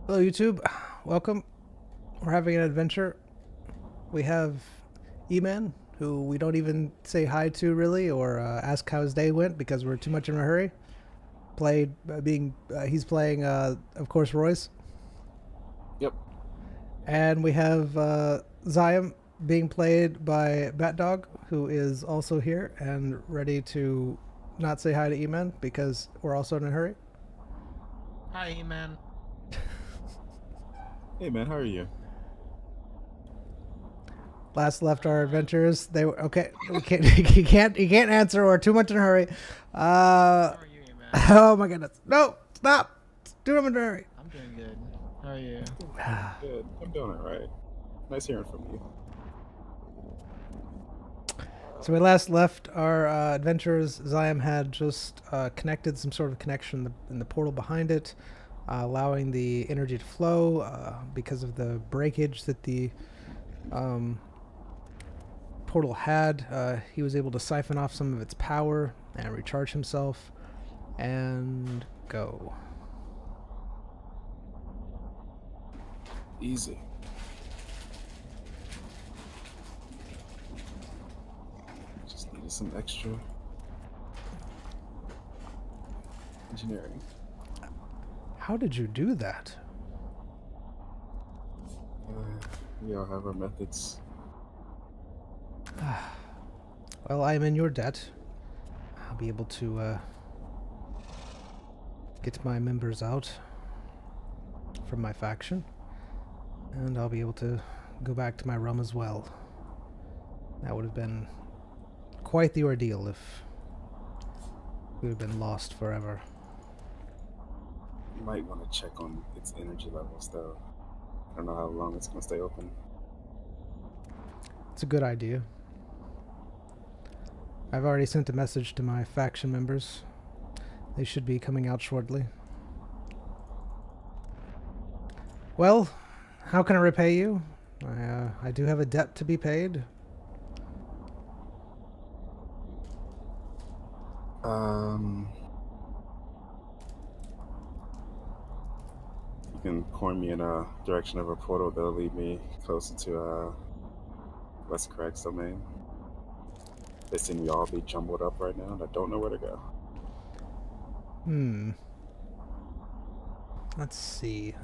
Hello, YouTube. Welcome. We're having an adventure. We have E-Man, who we don't even say hi to really, or ask how his day went because we're too much in a hurry. He's playing, of course, Royce. Yep. And we have Zion being played by Batdog, who is also here and ready to not say hi to E-Man because we're also in a hurry. Hi, man. Hey man, how are you? Last left our adventures. They were okay. We can't. You can't answer. We're too much in a hurry. How are you, man? Oh my goodness! No, stop! Do it in a hurry. I'm doing good. How are you? Good. I'm doing alright. Nice hearing from you. So we last left our adventurers. Zion had just connected some sort of connection in the portal behind it, allowing the energy to flow because of the breakage that the portal had. He was able to siphon off some of its power and recharge himself and go. Easy. Just needed some extra engineering. How did you do that? We all have our methods. Well, I'm in your debt. I'll be able to get my members out from my faction, and I'll be able to go back to my realm as well. That would have been quite the ordeal if we would have been lost forever. You might want to check on its energy levels though. I don't know how long it's going to stay open. It's a good idea. I've already sent a message to my faction members. They should be coming out shortly. Well, how can I repay you? I do have a debt to be paid. You can point me in a direction of a portal that'll lead me closer to West Craig's domain. They seem to all be jumbled up right now, and I don't know where to go. Let's see.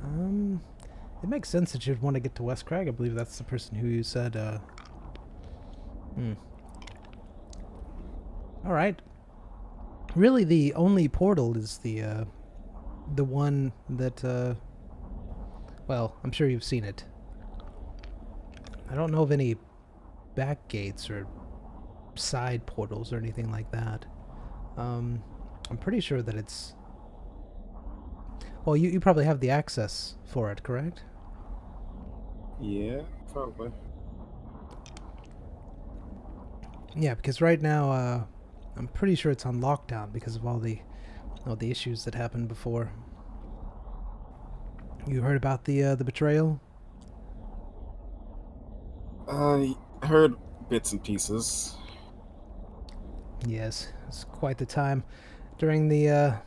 It makes sense that you'd want to get to West Crag. I believe that's the person who you said, Alright. Really, the only portal is the one that, well, I'm sure you've seen it. I don't know of any back gates or side portals or anything like that. I'm pretty sure that it's... Well, you probably have the access for it, correct? Yeah, probably. Yeah, because right now, I'm pretty sure it's on lockdown because of all the issues that happened before. You heard about the betrayal? I heard bits and pieces. Yes, it's quite the time. During the,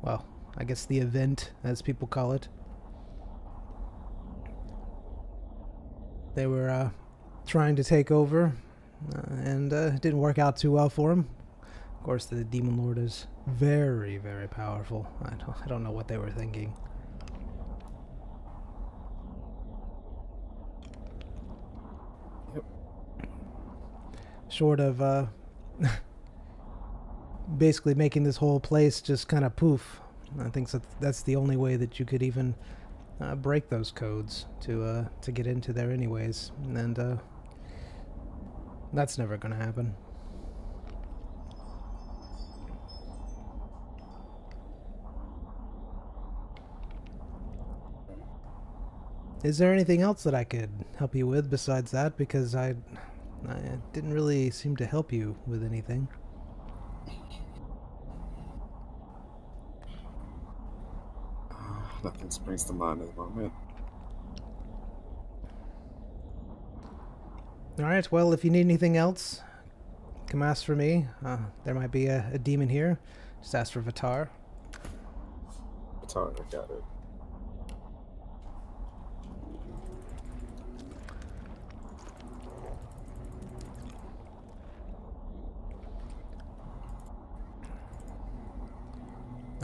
well, I guess the event, as people call it. They were, trying to take over, and it didn't work out too well for them. Of course, the Demon Lord is very, very powerful. I don't know what they were thinking. Yep. Short of, basically making this whole place just kind of poof. I think that's the only way that you could even break those codes to get into there anyways, and that's never gonna happen. Is there anything else that I could help you with besides that? Because I didn't really seem to help you with anything. Nothing springs to mind at the moment. Alright, well, if you need anything else, come ask for me. There might be a demon here. Just ask for Vitar. It's hard, I got it.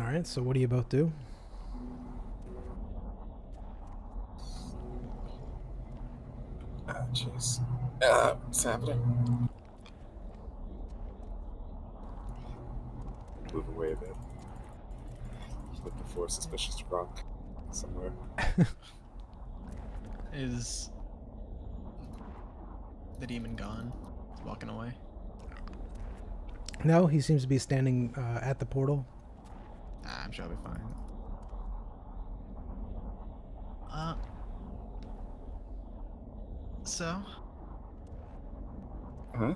Alright, so what do you both do? Ah, jeez. What's happening? Move away a bit. Looking for a suspicious rock somewhere. Is the demon gone? He's walking away. No, he seems to be standing at the portal. I'm sure I'll be fine. So? Huh?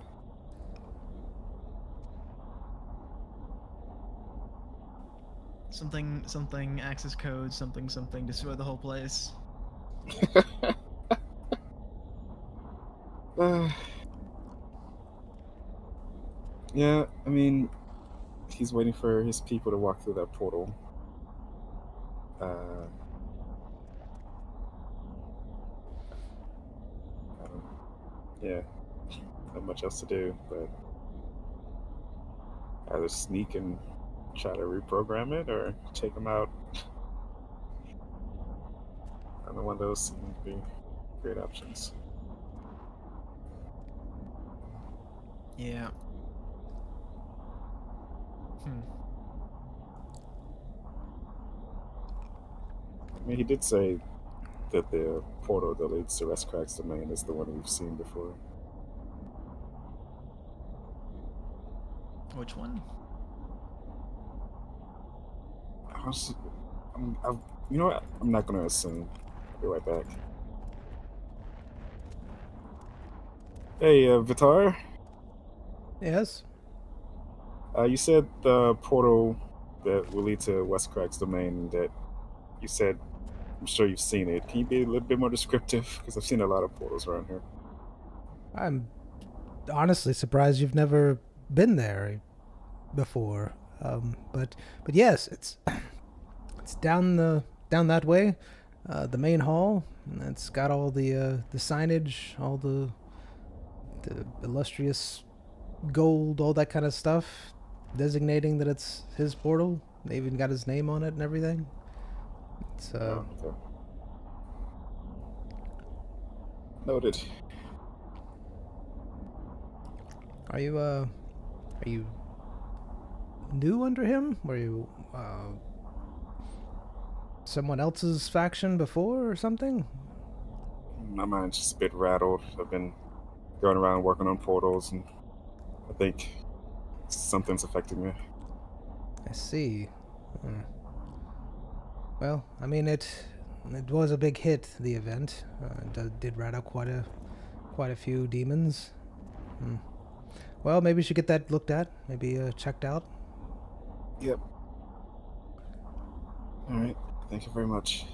Something, access code, something, destroy the whole place. Yeah, I mean, he's waiting for his people to walk through that portal. I don't, yeah, not much else to do, but either sneak and try to reprogram it or take him out. Either one of those seem to be great options. Yeah. I mean, he did say that the portal that leads to Rescrack's domain is the one we've seen before. Which one? You know what? I'm not going to assume. I'll be right back. Hey, Vitar? Yes? You said the portal that will lead to Westcrack's domain that you said, I'm sure you've seen it. Can you be a little bit more descriptive? Because I've seen a lot of portals around here. I'm honestly surprised you've never been there before. But yes, it's down that way, the main hall. And it's got all the signage, all the illustrious gold, all that kind of stuff, designating that it's his portal. They even got his name on it and everything. It's Oh, okay. Noted. Are you new under him? Were you someone else's faction before or something? My mind's just a bit rattled. I've been going around working on portals, and I think something's affecting me. I see. Well, I mean, it was a big hit, the event. Did rat out quite a few demons. Well, maybe we should get that looked at. Maybe checked out. Yep. All right. Thank you very much.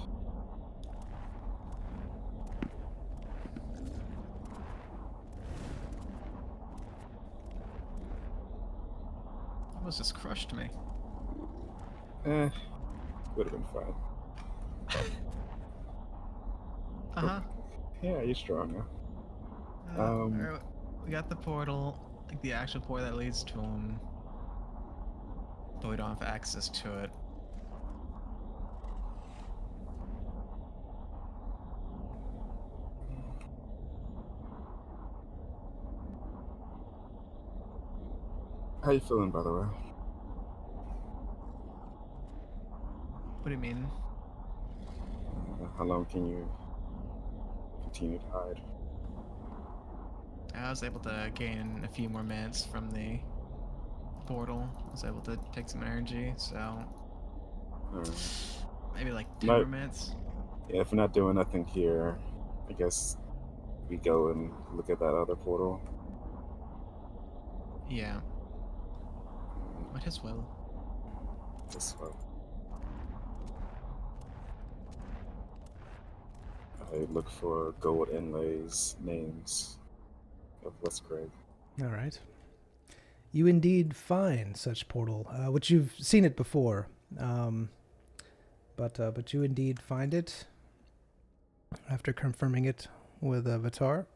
Almost just crushed me. Would have been fine. Uh-huh. Yeah, you're strong now. Alright, we got the portal, like the actual portal that leads to him. But we don't have access to it. How you feeling, by the way? What do you mean? How long can you continue to hide? I was able to gain a few more minutes from the portal. I was able to take some energy, so maybe like 2 more minutes. Yeah, if we're not doing nothing here, I guess we go and look at that other portal. Yeah. Might as well. As well. I look for gold inlays, names of West Craig. All right. You indeed find such portal, which you've seen it before, but you indeed find it after confirming it with Vitar.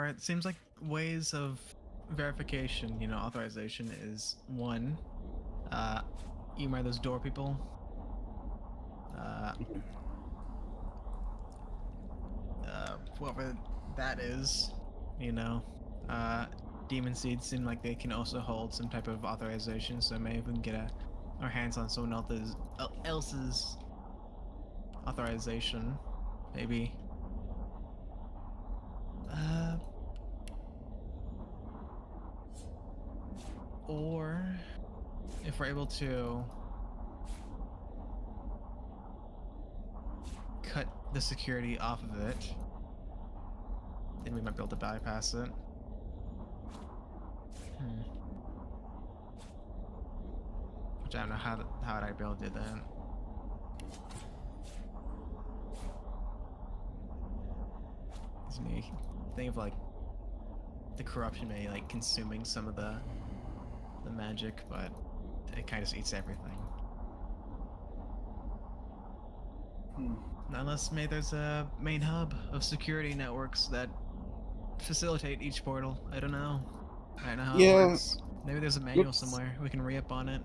Alright, it seems like ways of verification, authorization is one, email those door people. Whoever that is, demon seeds seem like they can also hold some type of authorization, so maybe if we can get our hands on someone else's authorization, maybe. Or if we're able to cut the security off of it, then we might be able to bypass it. Which I don't know how I'd be able to do that. It's me. Think of like the corruption may like consuming some of the magic, but it kind of just eats everything. Unless maybe there's a main hub of security networks that facilitate each portal. I don't know. I don't know how it works. Maybe there's a manual somewhere. We can re-up on it.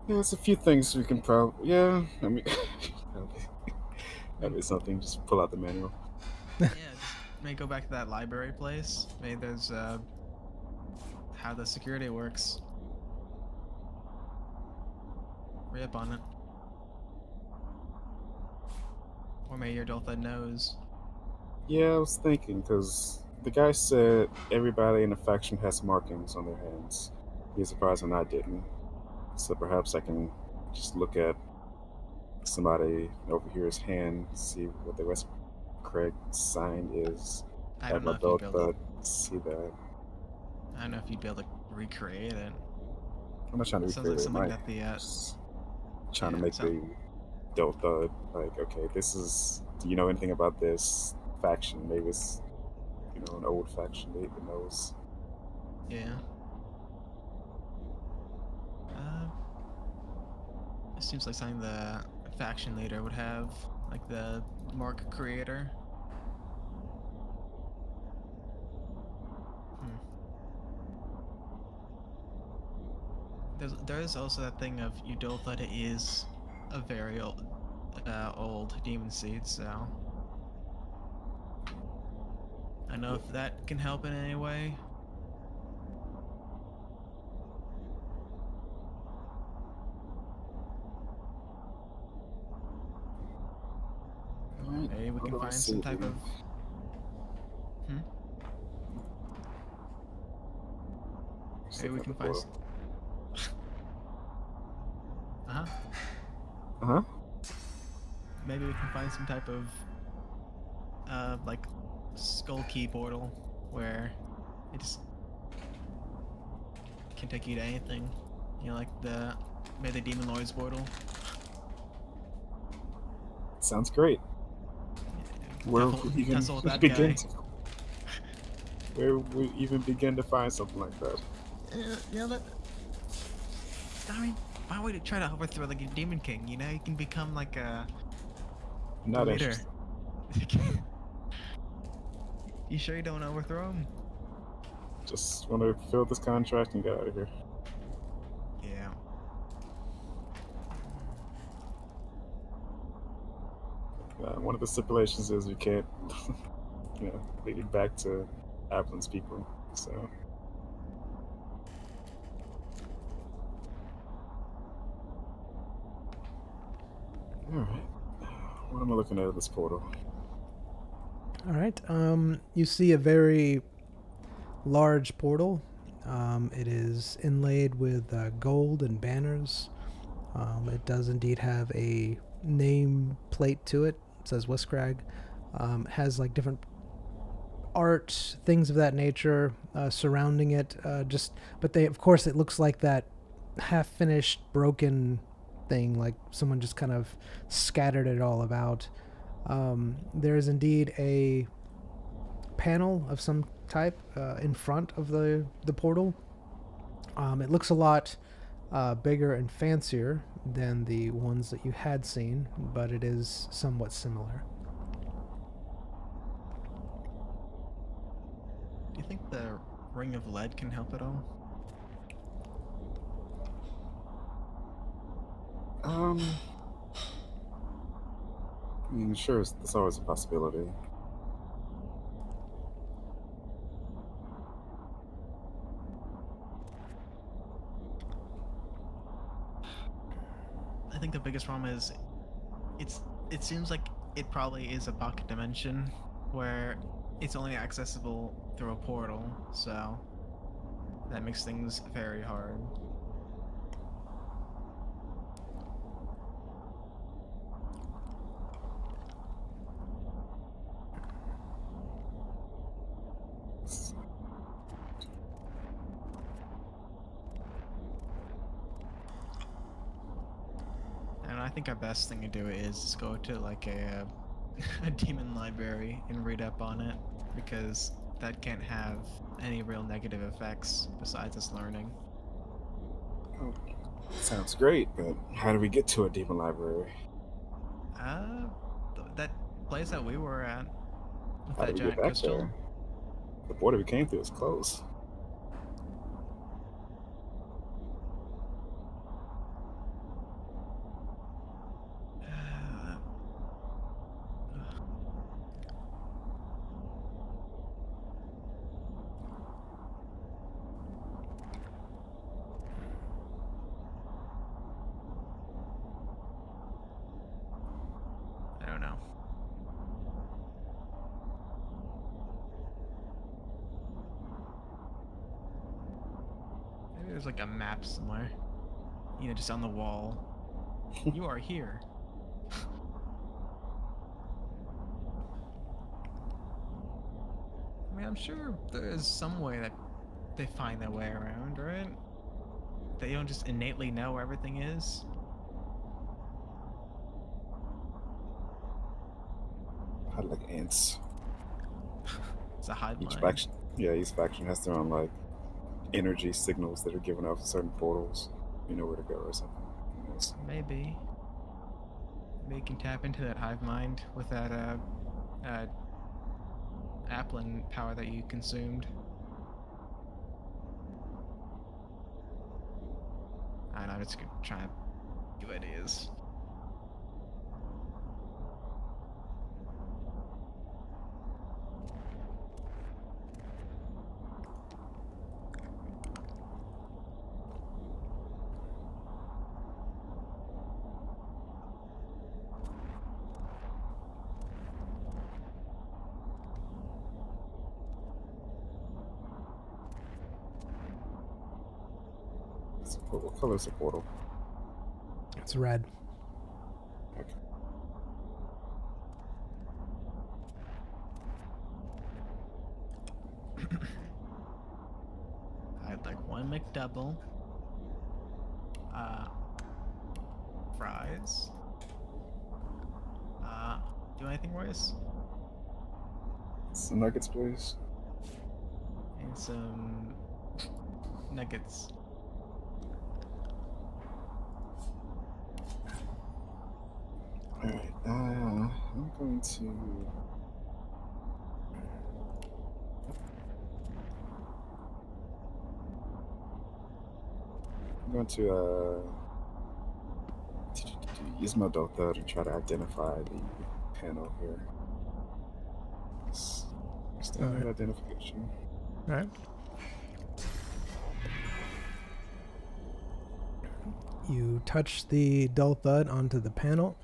Yeah, there's a few things we can probably... Yeah, I mean... that'd be something. Just pull out the manual. Yeah, just maybe go back to that library place. Maybe there's how the security works. Re-up on it. Or maybe your Doltha knows. Yeah, I was thinking, because the guy said everybody in the faction has markings on their hands. He's surprised when I didn't. So perhaps I can just look at somebody over here's hand, see what the West Craig sign is. I don't know if belt, you'd be able but see that. I don't know if you'd be able to recreate it. I'm not trying to Sounds recreate like it. something Mike. that the Just trying to yeah, make the Delta like, okay, this is. Do you know anything about this faction? Maybe it's an old faction that even knows. Yeah. It seems like something the faction leader would have, like the mark creator. There is also that thing of Udoltha is a very old demon seed, so I don't know if that can help in any way. Maybe we can find some type of... Maybe we can find... Maybe we can find some type of like skull key portal where it just can take you to anything. Like maybe the Demon Lord's portal. Sounds great. Where we even begin to find something like that? I mean, why would you try to overthrow like a Demon King? You can become like a Not leader. interested. You sure you don't want to overthrow him? Just want to fill this contract and get out of here. Yeah. One of the stipulations is we can't, lead it back to Applin's people. So. All right. What am I looking at this portal? All right. You see a very large portal. It is inlaid with gold and banners. It does indeed have a name plate to it. It says Westcrag. Has like different art, things of that nature surrounding it. But of course, it looks like that half-finished, broken thing, like someone just kind of scattered it all about. There is indeed a panel of some type in front of the portal. It looks a lot bigger and fancier than the ones that you had seen, but it is somewhat similar. the ring of lead can help at all? I mean, sure, there's always a possibility. I think the biggest problem is it seems like it probably is a pocket dimension where it's only accessible through a portal, so that makes things very hard. And I think our best thing to do is go to like a demon library and read up on it, because that can't have any real negative effects besides us learning. Oh, sounds great, but how do we get to a demon library? That place that we were at with How do that we get giant back crystal. there? The border we came through is closed. I don't know. Maybe there's like a map somewhere. You know, just on the wall. You are here. I mean, I'm sure there is some way that they find their way around, right? They don't just innately know where everything is. How like ants. It's a hive Each mind. faction, yeah, each faction has their own like energy signals that are given off certain portals. You know where to go or something. Who knows? Maybe. Maybe you can tap into that hive mind with that Applin power that you consumed. I don't know, I'm just gonna try to give ideas. What color is the portal? It's red. Okay. I'd like one McDouble. Fries. Do anything, Royce? Some nuggets, please. And some nuggets. Alright, I'm going to... I'm going to use my Delta to try to identify the panel here. Standard Alright. identification. All right. You touch the dull thud onto the panel.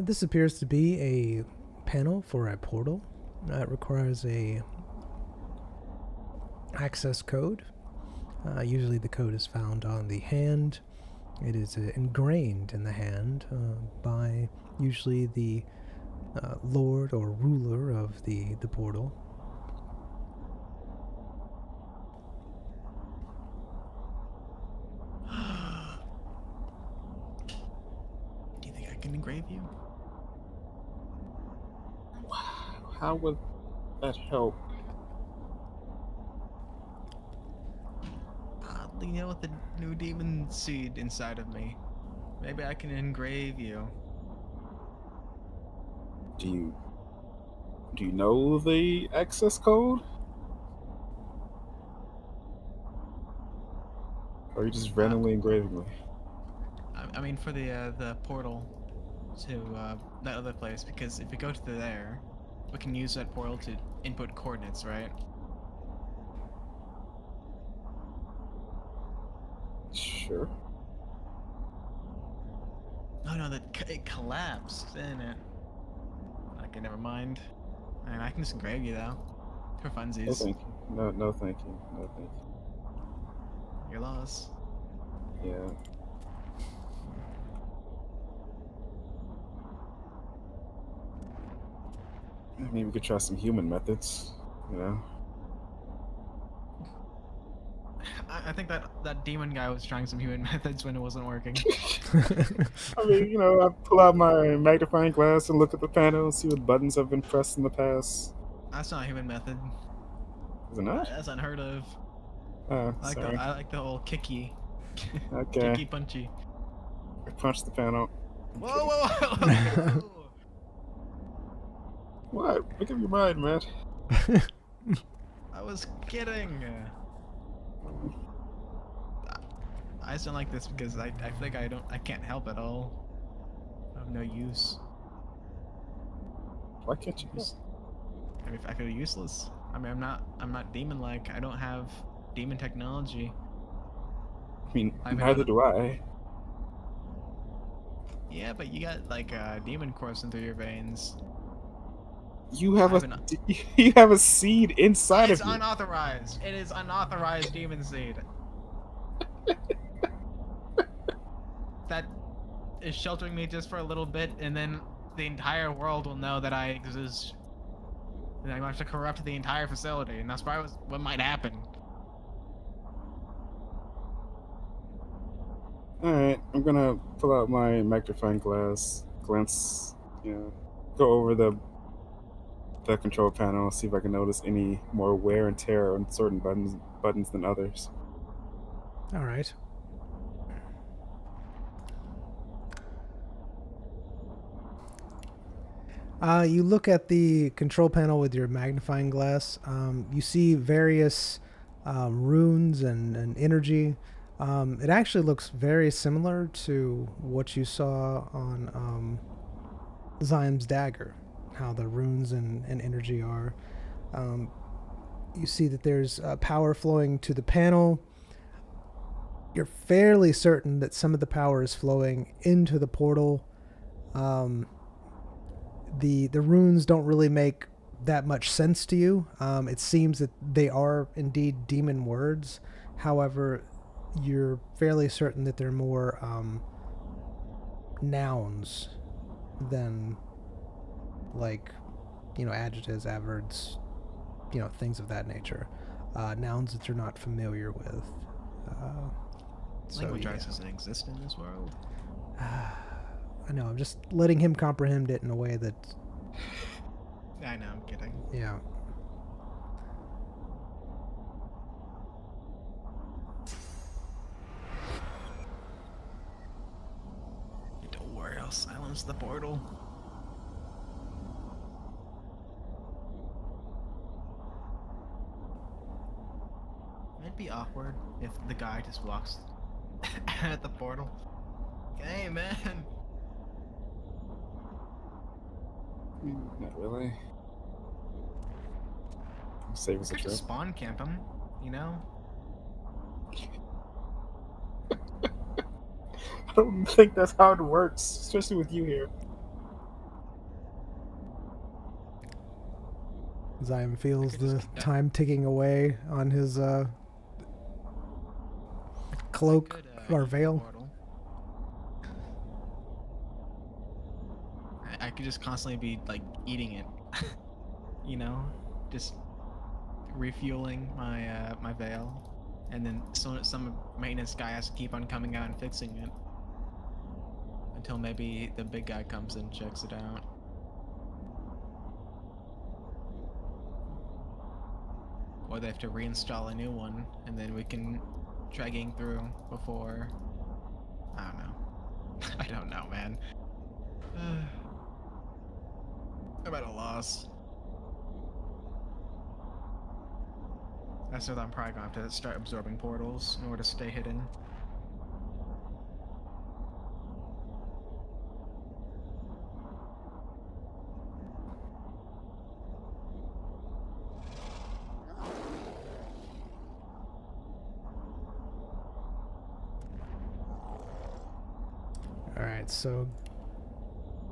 This appears to be a panel for a portal. It requires a access code. Usually the code is found on the hand. It is ingrained in the hand by usually the lord or ruler of the portal. Do you think I can engrave you? How would that help? You know, with the new demon seed inside of me, maybe I can engrave you. Do you know the access code? Or are you just randomly engraving me? I mean, for the portal to that other place, because if we go to there, we can use that portal to input coordinates, right? Sure. Oh no, it collapsed, didn't it? Okay, never mind. And I can just engrave you though, for No funsies. thank you. No thank you. No thank you. Your loss. Yeah. I mean, we could try some human methods, you know? I think that demon guy was trying some human methods when it wasn't working. I mean, you know, I pull out my magnifying glass and look at the panel, see what buttons have been pressed in the past. That's not a human method. Is it not? That's unheard of. Oh, sorry. I like the whole kicky, Okay. kicky punchy. I punched the panel. I'm Whoa, kidding. whoa, whoa! What? Make up your mind, man. I was kidding. I just don't like this because I feel like I can't help at all. I have no use. Why can't you? I mean, I feel useless. I mean, I'm not demon-like. I don't have demon technology. I mean, I mean, neither do I. Yeah, but you got like demon coursing through your veins. You have I a you have a seed inside It's of you. unauthorized. It is unauthorized demon seed. That is sheltering me just for a little bit, and then the entire world will know that I exist. And I'm going to have to corrupt the entire facility, and that's probably what might happen. Alright, I'm gonna pull out my magnifying glass, glance, you know, go over the control panel, see if I can notice any more wear and tear on certain buttons than others. All right. You look at the control panel with your magnifying glass. You see various runes and energy. It actually looks very similar to what you saw on Zion's dagger, how the runes and energy are. You see that there's power flowing to the panel. You're fairly certain that some of the power is flowing into the portal. The runes don't really make that much sense to you. It seems that they are indeed demon words. However, you're fairly certain that they're more nouns than like, adjectives, adverbs, things of that nature. Nouns that you're not familiar with. Language arts doesn't exist in this world. I know, I'm just letting him comprehend it in a way that... I know, I'm kidding. Yeah. Don't worry, I'll silence the portal. It'd be awkward if the guy just walks at the portal. Hey, man! Not really. Save us a Could trip. just spawn camp him, you know? I don't think that's how it works, especially with you here. Zion feels could just the keep that. time ticking away on his cloak Could, or use the veil. portal. I could just constantly be like eating it, you know, just refueling my my veil, and then some maintenance guy has to keep on coming out and fixing it until maybe the big guy comes and checks it out. Or they have to reinstall a new one, and then we can try getting through before. I don't know. I don't know, man. I'm at a loss. I said I'm probably gonna have to start absorbing portals in order to stay hidden. Alright, so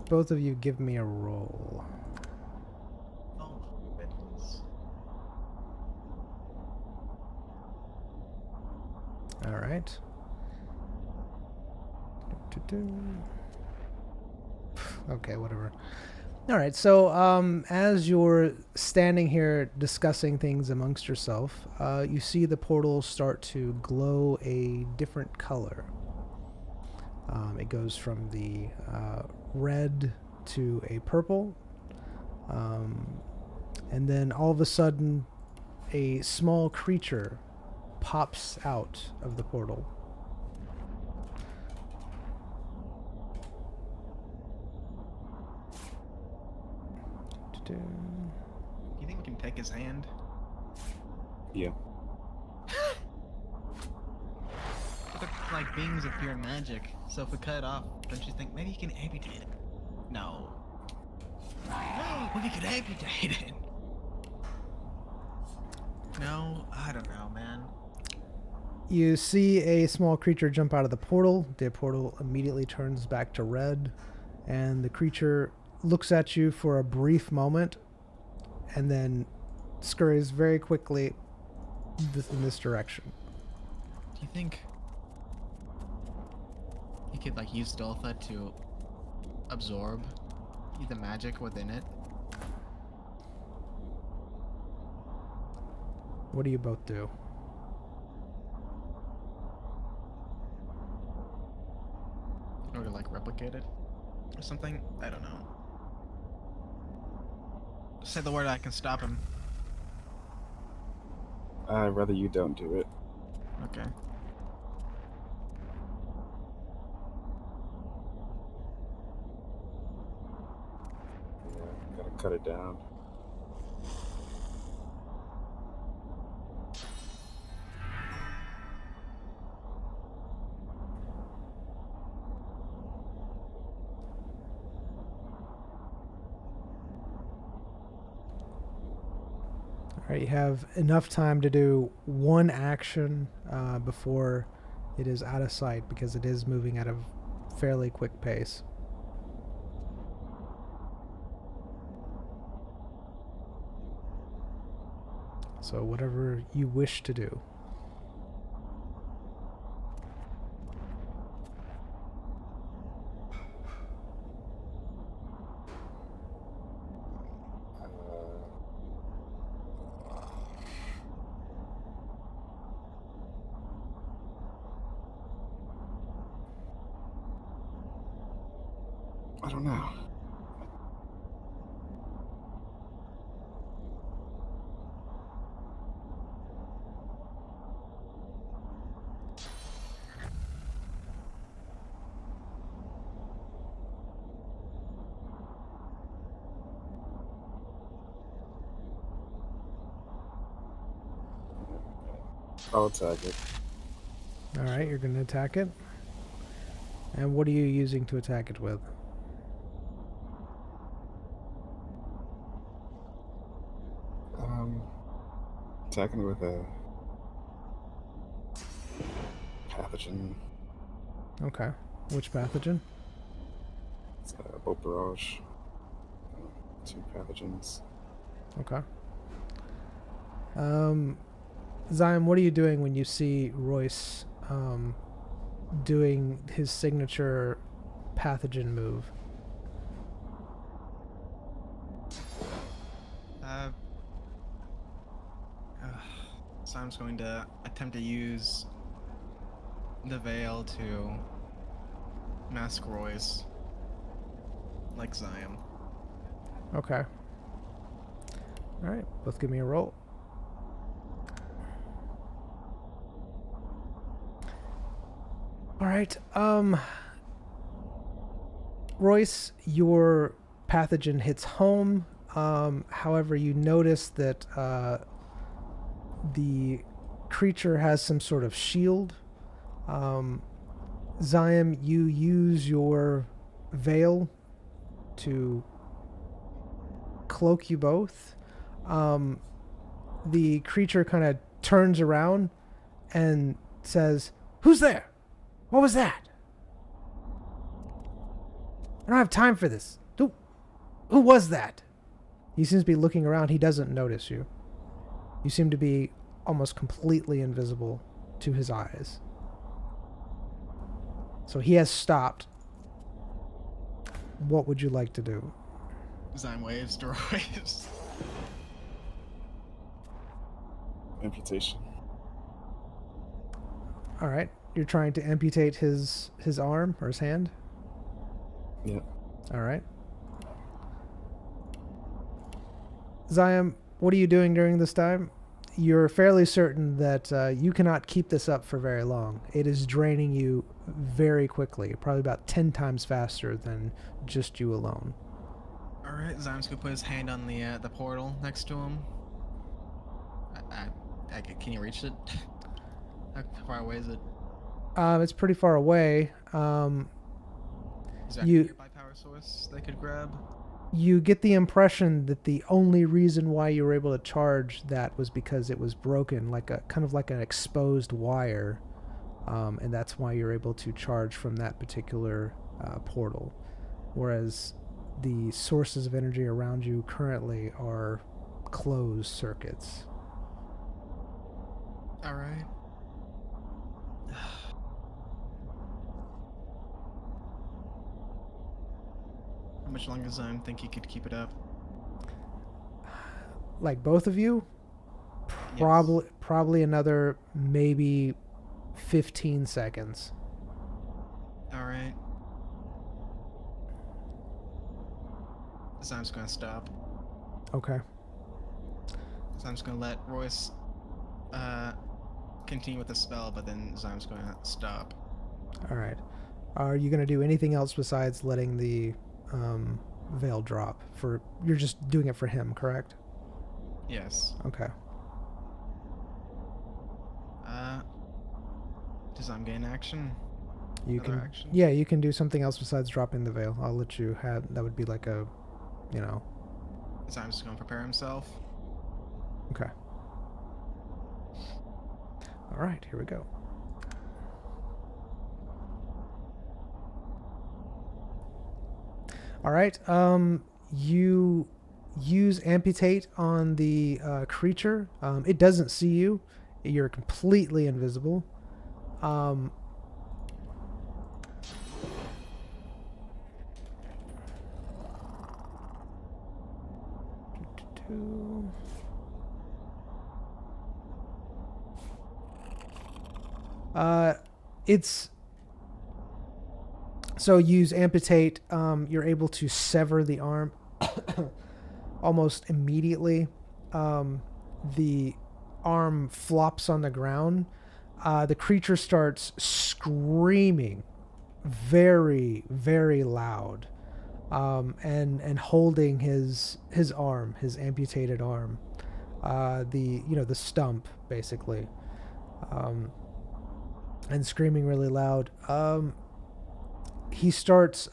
both of you give me a roll. Oh, goodness. Alright. Okay, whatever. Alright, so as you're standing here discussing things amongst yourself, you see the portal start to glow a different color. It goes from the red to a purple, and then all of a sudden a small creature pops out of the portal. Do you think we can take his hand? Yeah. But, like, beings of pure magic. So if we cut it off, don't you think maybe you can amputate it? No. We could amputate it. No, I don't know, man. You see a small creature jump out of the portal. The portal immediately turns back to red, and the creature looks at you for a brief moment and then scurries very quickly in this direction. Do you think you could, like, use Doltha to absorb the magic within it? What do you both do? Or to, like, replicate it? Or something? I don't know. Say the word, I can stop him. I'd rather you don't do it. Okay. Yeah, gotta cut it down. All right, you have enough time to do one action before it is out of sight, because it is moving at a fairly quick pace. So whatever you wish to do. I don't know. I'll attack it. All right, you're going to attack it. And what are you using to attack it with? Attacking with a pathogen. Okay. Which pathogen? It's a boat barrage. 2 pathogens. Okay. Zion, what are you doing when you see Royce doing his signature pathogen move? So I'm just going to attempt to use the veil to mask Royce, like Zion. Okay. All right, both give me a roll. All right. Royce, your pathogen hits home. However, you notice that the creature has some sort of shield. Zion, you use your veil to cloak you both. The creature kind of turns around and says, "Who's there? What was that? I don't have time for this. Who was that?" He seems to be looking around. He doesn't notice you. You seem to be almost completely invisible to his eyes. So he has stopped. What would you like to do? Design waves, door waves. Amputation. All right. You're trying to amputate his arm or his hand? Yeah. All right. Zion, what are you doing during this time? You're fairly certain that you cannot keep this up for very long. It is draining you very quickly, probably about 10 times faster than just you alone. Alright, Zion's gonna put his hand on the portal next to him. Can you reach it? How far away is it? It's pretty far away. Is there a nearby power source they could grab? You get the impression that the only reason why you were able to charge that was because it was broken, like a kind of like an exposed wire, and that's why you're able to charge from that particular portal. Whereas the sources of energy around you currently are closed circuits. All right. How much longer does Zion think he could keep it up? Like both of you? Yes. Probably another maybe 15 seconds. All right. Zion's gonna stop. Okay. Zion's gonna let Royce continue with the spell, but then Zion's gonna stop. All right. Are you going to do anything else besides letting the veil drop? You're just doing it for him, correct? Yes. Okay. Does Zion gain action? You Another can. action? Yeah, you can do something else besides dropping the veil. I'll let you have. That would be like a, you know. Zion's just gonna prepare himself. Okay. All right. Here we go. All right. You use amputate on the creature. It doesn't see you. You're completely invisible. It's so use amputate. You're able to sever the arm almost immediately. The arm flops on the ground. The creature starts screaming very, very loud, and holding his arm, his amputated arm, the stump basically, and screaming really loud. He starts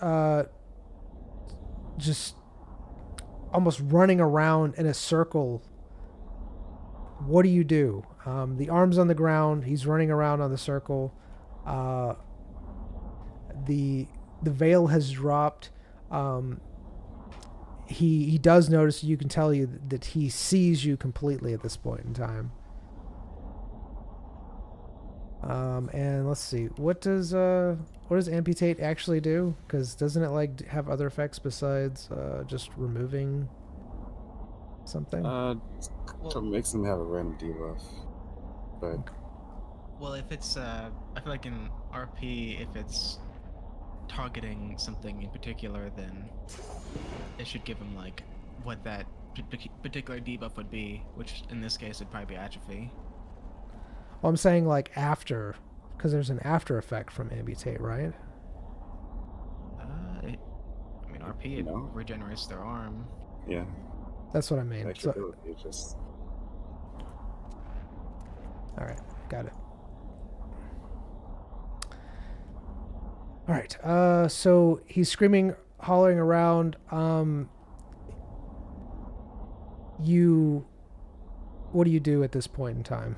just almost running around in a circle. What do you do? The arm's on the ground. He's running around on the circle. The veil has dropped. He does notice. You can tell you that he sees you completely at this point in time. And let's see, what does amputate actually do? Because doesn't it like have other effects besides just removing something? So it makes them have a random debuff. But Well, if it's I feel like in RP, if it's targeting something in particular, then it should give him like what that particular debuff would be, which in this case would probably be atrophy. Well, I'm saying like after, because there's an after effect from amputate, right? I mean, RP, it No. regenerates their arm. Yeah. That's what I mean. Extra So, ability. It's just. all right, got it. All right. So he's screaming, hollering around. What do you do at this point in time?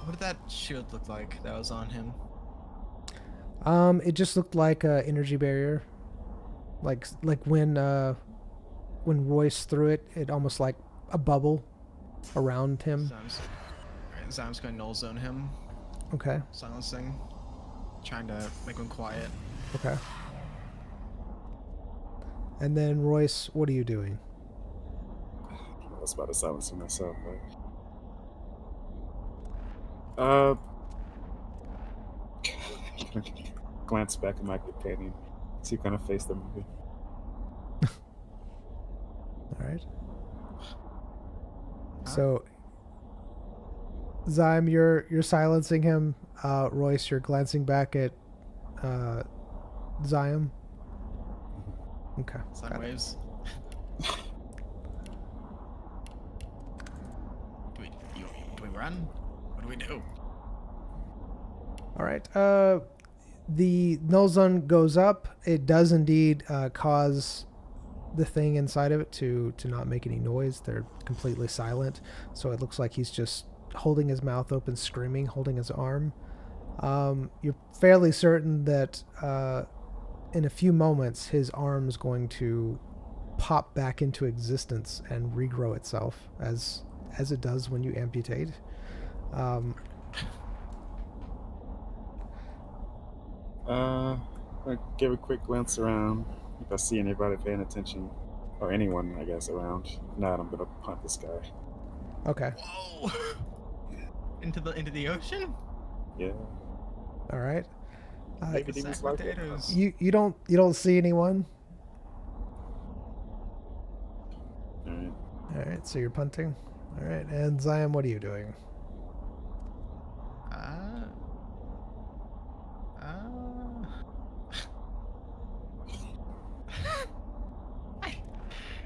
What did that shield look like that was on him? It just looked like a energy barrier, like when Royce threw it, it almost like a bubble around him. Zam's going to null zone him, Okay. silencing, trying to make him quiet. Okay. And then Royce, what are you doing? I was about to silence him myself, right? Glance back at my companion, see what kind of face they're moving. All right. So, Zyme, you're silencing him. Royce, you're glancing back at Zyme. Okay. Sun got it. waves. do we run? What do we do? All right. The null zone goes up. It does indeed cause the thing inside of it to not make any noise. They're completely silent. So it looks like he's just holding his mouth open, screaming, holding his arm. You're fairly certain that in a few moments his arm is going to pop back into existence and regrow itself as it does when you amputate. I give a quick glance around if I see anybody paying attention, or anyone, I guess, around. If not, I'm gonna punt this guy. Okay. Whoa! into the ocean? Yeah. All right. Maybe demons like it. Potatoes. You don't see anyone. All right. All right, so you're punting. All right, and Zion, what are you doing?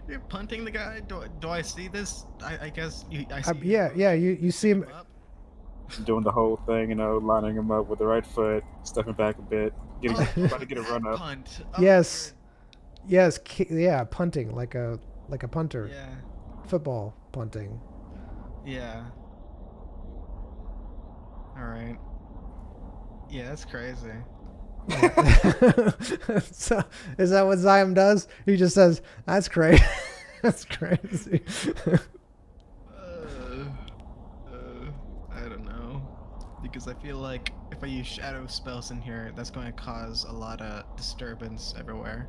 You're punting the guy? Do I see this? I guess I see. Yeah. You see him. up. Doing the whole thing, lining him up with the right foot, stepping back a bit, trying to get a run up. Punt. Yes. Yes. Yeah, punting like a punter. Yeah. Football punting. Yeah. All right. Yeah, that's crazy. So, is that what Zion does? He just says, "That's crazy." That's crazy. I don't know, because I feel like if I use shadow spells in here, that's going to cause a lot of disturbance everywhere.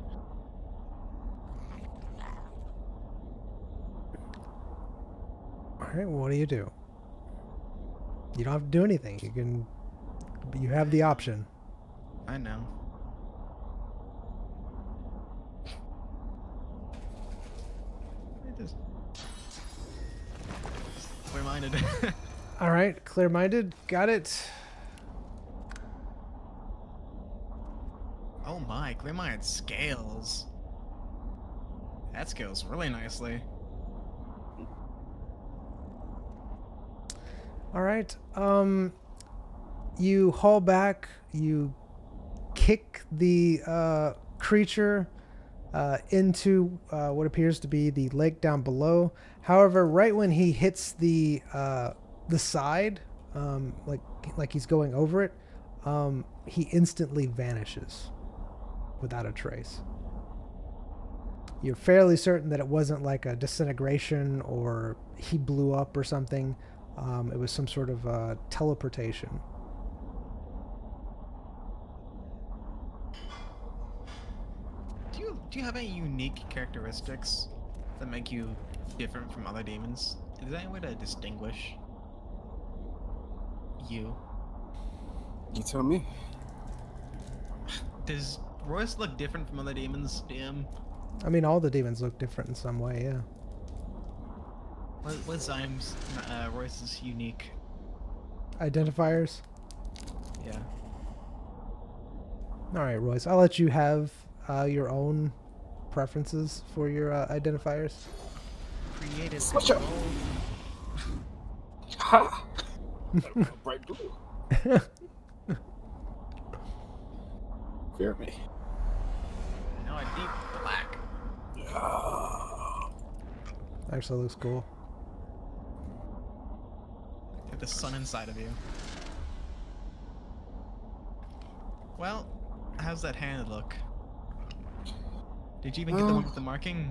All right. Well, what do? You don't have to do anything. You have the option. I know. I just clear-minded. All right, clear-minded. Got it. Oh my, clear-minded scales. That scales really nicely. All right. You haul back. You kick the creature into what appears to be the lake down below. However, right when he hits the side, like he's going over it, he instantly vanishes without a trace. You're fairly certain that it wasn't like a disintegration or he blew up or something. It was some sort of teleportation. Do you have any unique characteristics that make you different from other demons? Is there any way to distinguish you? You tell me. Does Royce look different from other demons, DM? I mean, all the demons look different in some way, yeah. What's Zyme's, Royce's unique? Identifiers? Yeah. Alright, Royce, I'll let you have your own preferences for your identifiers. Created Switch up. control. Ha! Bright blue. Fear me. No, a deep black. Actually looks cool. Get the sun inside of you. Well, how's that hand look? Did you even get the one with the marking?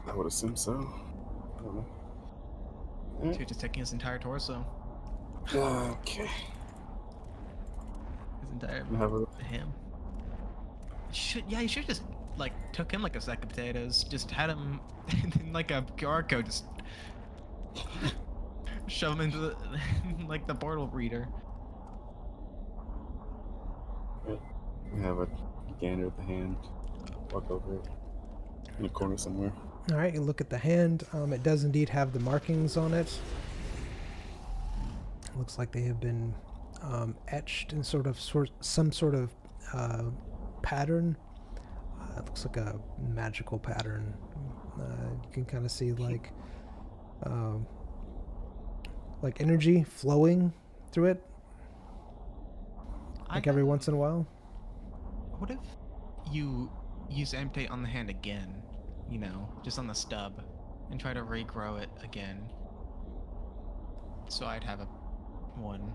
I would assume so. I don't know. So you're just taking his entire torso. Okay. His entire Have a him. You should just like took him like a sack of potatoes. Just had him in like a QR code. Just shove him into the like the portal reader. we have a gander at the hand. Walk over it in a corner somewhere. Alright, you look at the hand. It does indeed have the markings on it. Looks like they have been etched in some sort of pattern. It looks like a magical pattern. You can kind of see like energy flowing through it, like every once in a while. What if you use amputate on the hand again? You know, just on the stub, and try to regrow it again. So I'd have one,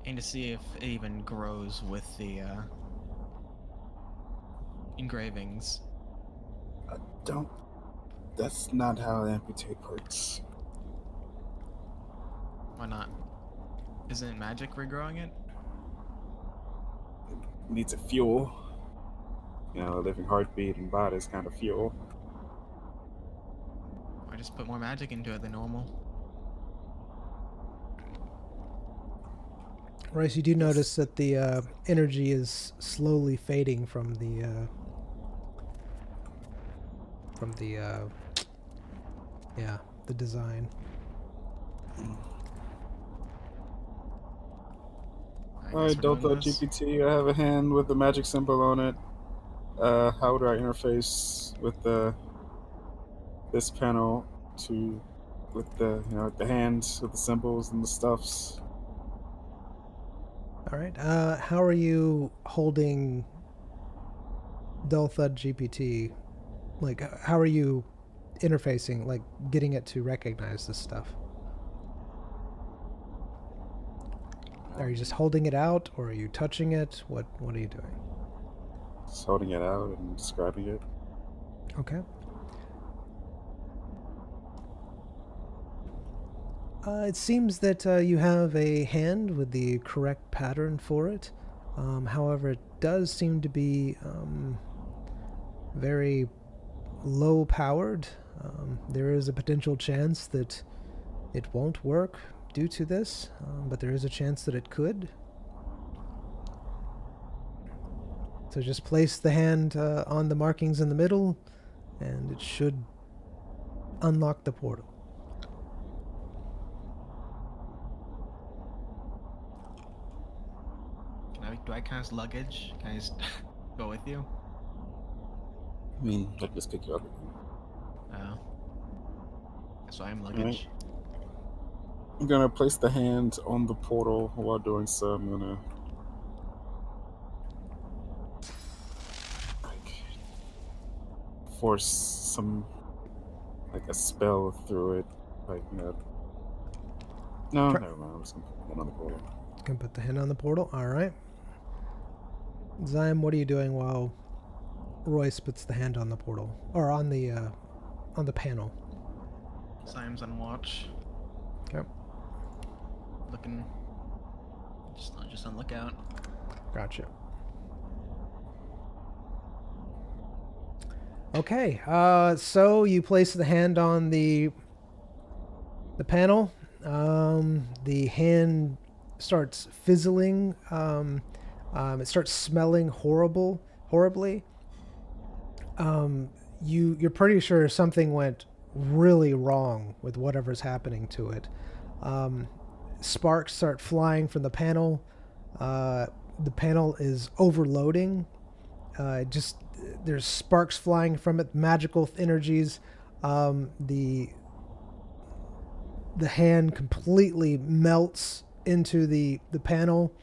and to see if it even grows with the engravings. That's not how amputate works. Why not? Isn't magic regrowing it? It needs a fuel. You know, a living heartbeat and body is kind of fuel. Or just put more magic into it than normal. Royce, you do notice that the energy is slowly fading from the design. Alright, Delta GPT, I have a hand with the magic symbol on it. How do I interface with this panel with the hands with the symbols and the stuffs? All right. How are you holding Delta GPT? Like, how are you interfacing? Like, getting it to recognize this stuff? Are you just holding it out, or are you touching it? What are you doing? Just holding it out and describing it. Okay. It seems that you have a hand with the correct pattern for it. However, it does seem to be very low powered. There is a potential chance that it won't work due to this, but there is a chance that it could. So just place the hand on the markings in the middle, and it should unlock the portal. Do I count as luggage? Can I just go with you? I mean, I can just pick you up. Oh. So I'm luggage. I'm gonna place the hand on the portal. While doing so, I'm gonna force some, like a spell through it. Like, no, never mind. I'm just gonna put the hand on the portal. You can put the hand on the portal. All right. Zyme, what are you doing while Royce puts the hand on the portal, or on the panel? Zyme's on watch. Okay. Looking. Just on lookout. Gotcha. Okay. So you place the hand on the panel. The hand starts fizzling. It starts smelling horrible. horribly, you're pretty sure something went really wrong with whatever's happening to it. Sparks start flying from the panel. The panel is overloading. Just there's sparks flying from it, magical energies. The hand completely melts into the panel.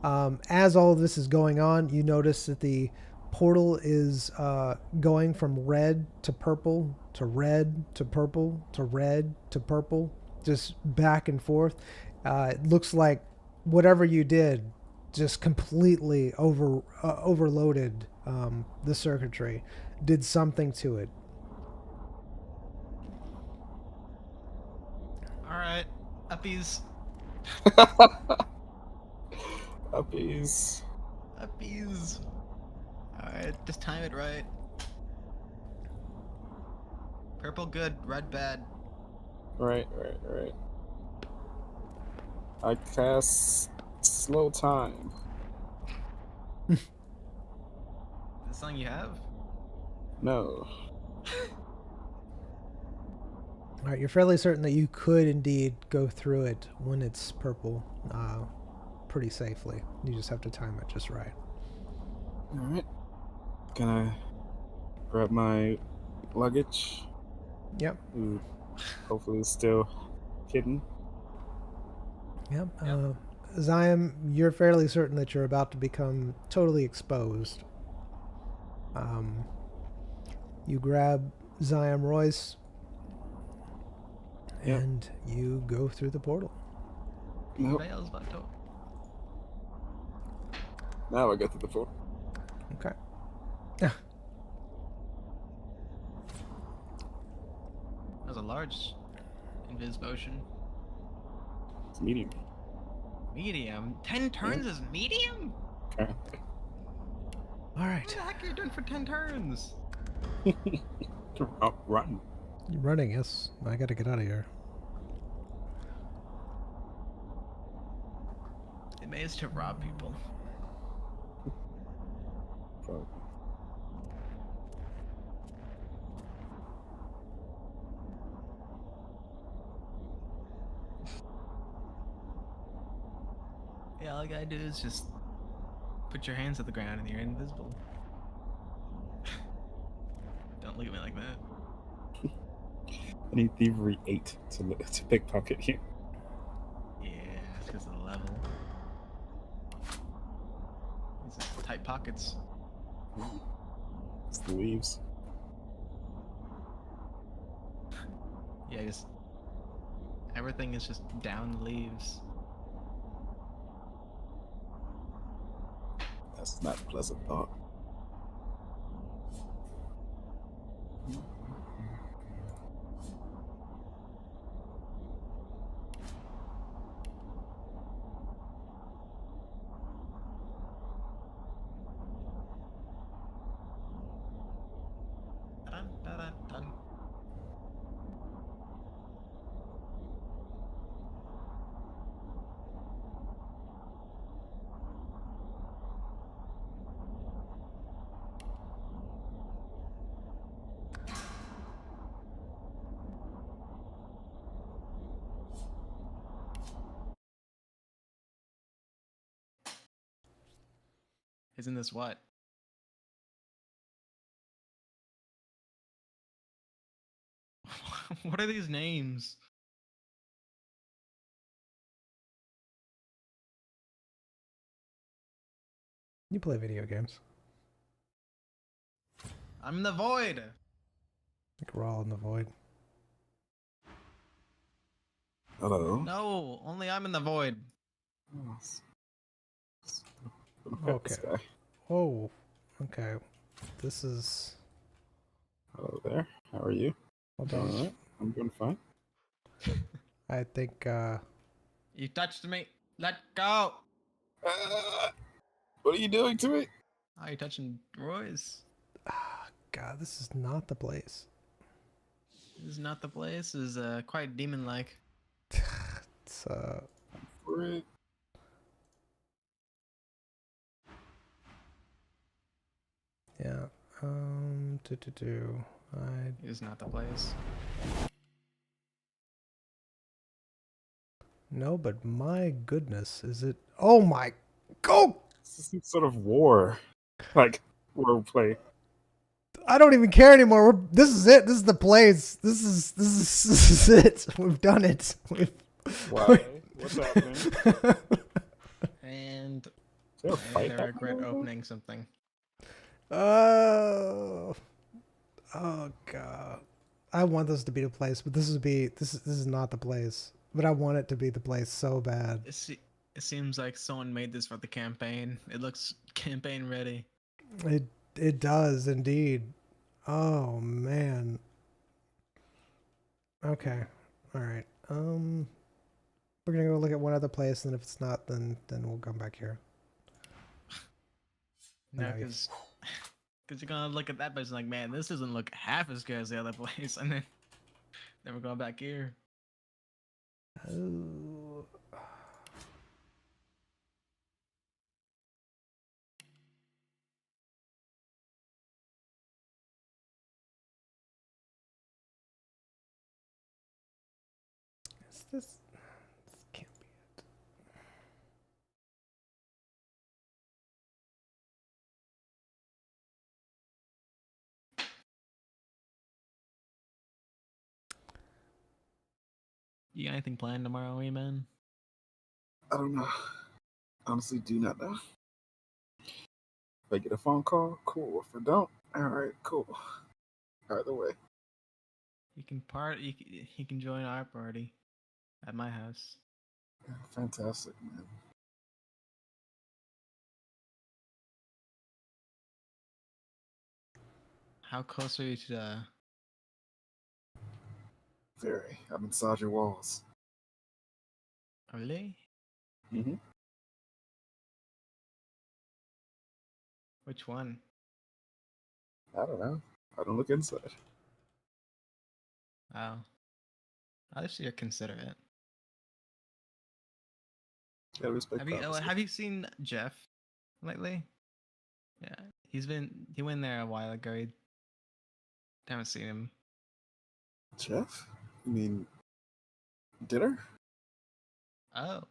As all of this is going on, you notice that the portal is going from red to purple to red to purple to red to purple, just back and forth. It looks like whatever you did just completely overloaded the circuitry, did something to it. All right, uppies, Uppies. uppies. All right, just time it right. Purple good, red bad. Right. I cast slow time. Is this something you have? No. All right, you're fairly certain that you could indeed go through it when it's purple, pretty safely. You just have to time it just right. Alright. Can I grab my luggage? Yep. Who hopefully is still hidden. Yep. Zion, you're fairly certain that you're about to become totally exposed. You grab Zion Royce, Yep. and you go through the portal. Nope. Veils, Vato. Now I get to the floor. Okay. That was a large invis potion. It's medium. Medium? 10 turns is medium? Okay. All What right. the heck are you doing for 10 turns? To run. You're running, yes. I gotta get out of here. It may is to rob people. Probably. Yeah, all you gotta do is just put your hands to the ground and you're invisible. Don't look at me like that. I need thievery 8 to pickpocket you. Yeah, it's because of the level. These are tight pockets. It's the leaves. Yeah, just everything is just down the leaves. That's not a pleasant thought. Dun, dun, dun, dun. Isn't this what? What are these names? You play video games. I'm in the void. I think we're all in the void. Hello. No, only I'm in the void. Oh, Okay. This guy. Oh, okay. This is... Hello there. How are you? Hold on. Alright. I'm doing fine. I think, You touched me. Let go. What are you doing to me? Oh, you're touching Roy's. God, this is not the place. This is not the place. This is quite demon-like. It's, For it. I Is not the place. no, but my goodness, is it? Oh my, go! This is some sort of war, like roleplay. I don't even care anymore. This is it. This is the place. This is it. We've done it. Why? What's happening? And Is there a fight I happening regret right now? opening something. Oh, oh god. I want this to be the place, but this is not the place. But I want it to be the place so bad. It seems like someone made this for the campaign. It looks campaign ready. It does indeed. Oh man. Okay. All right. We're gonna go look at one other place, and if it's not, then we'll come back here. No, Nice. because you're gonna look at that place and like, man, this doesn't look half as good as the other place, and then we're going back here. Oh. Is this? This can't be it. You got anything planned tomorrow, man? I don't know. Honestly, do not know. If I get a phone call, cool. If I don't, all right, cool. Either way. You can join our party at my house. Fantastic, man. How close are you to the? Very. I'm inside your walls. Really? Mm-hmm. Which one? I don't know. I don't look inside. Oh, at least you're considerate. Gotta respect privacy. Have you seen Jeff lately? Yeah, he went there a while ago. Haven't seen him. Jeff? You mean dinner? Oh,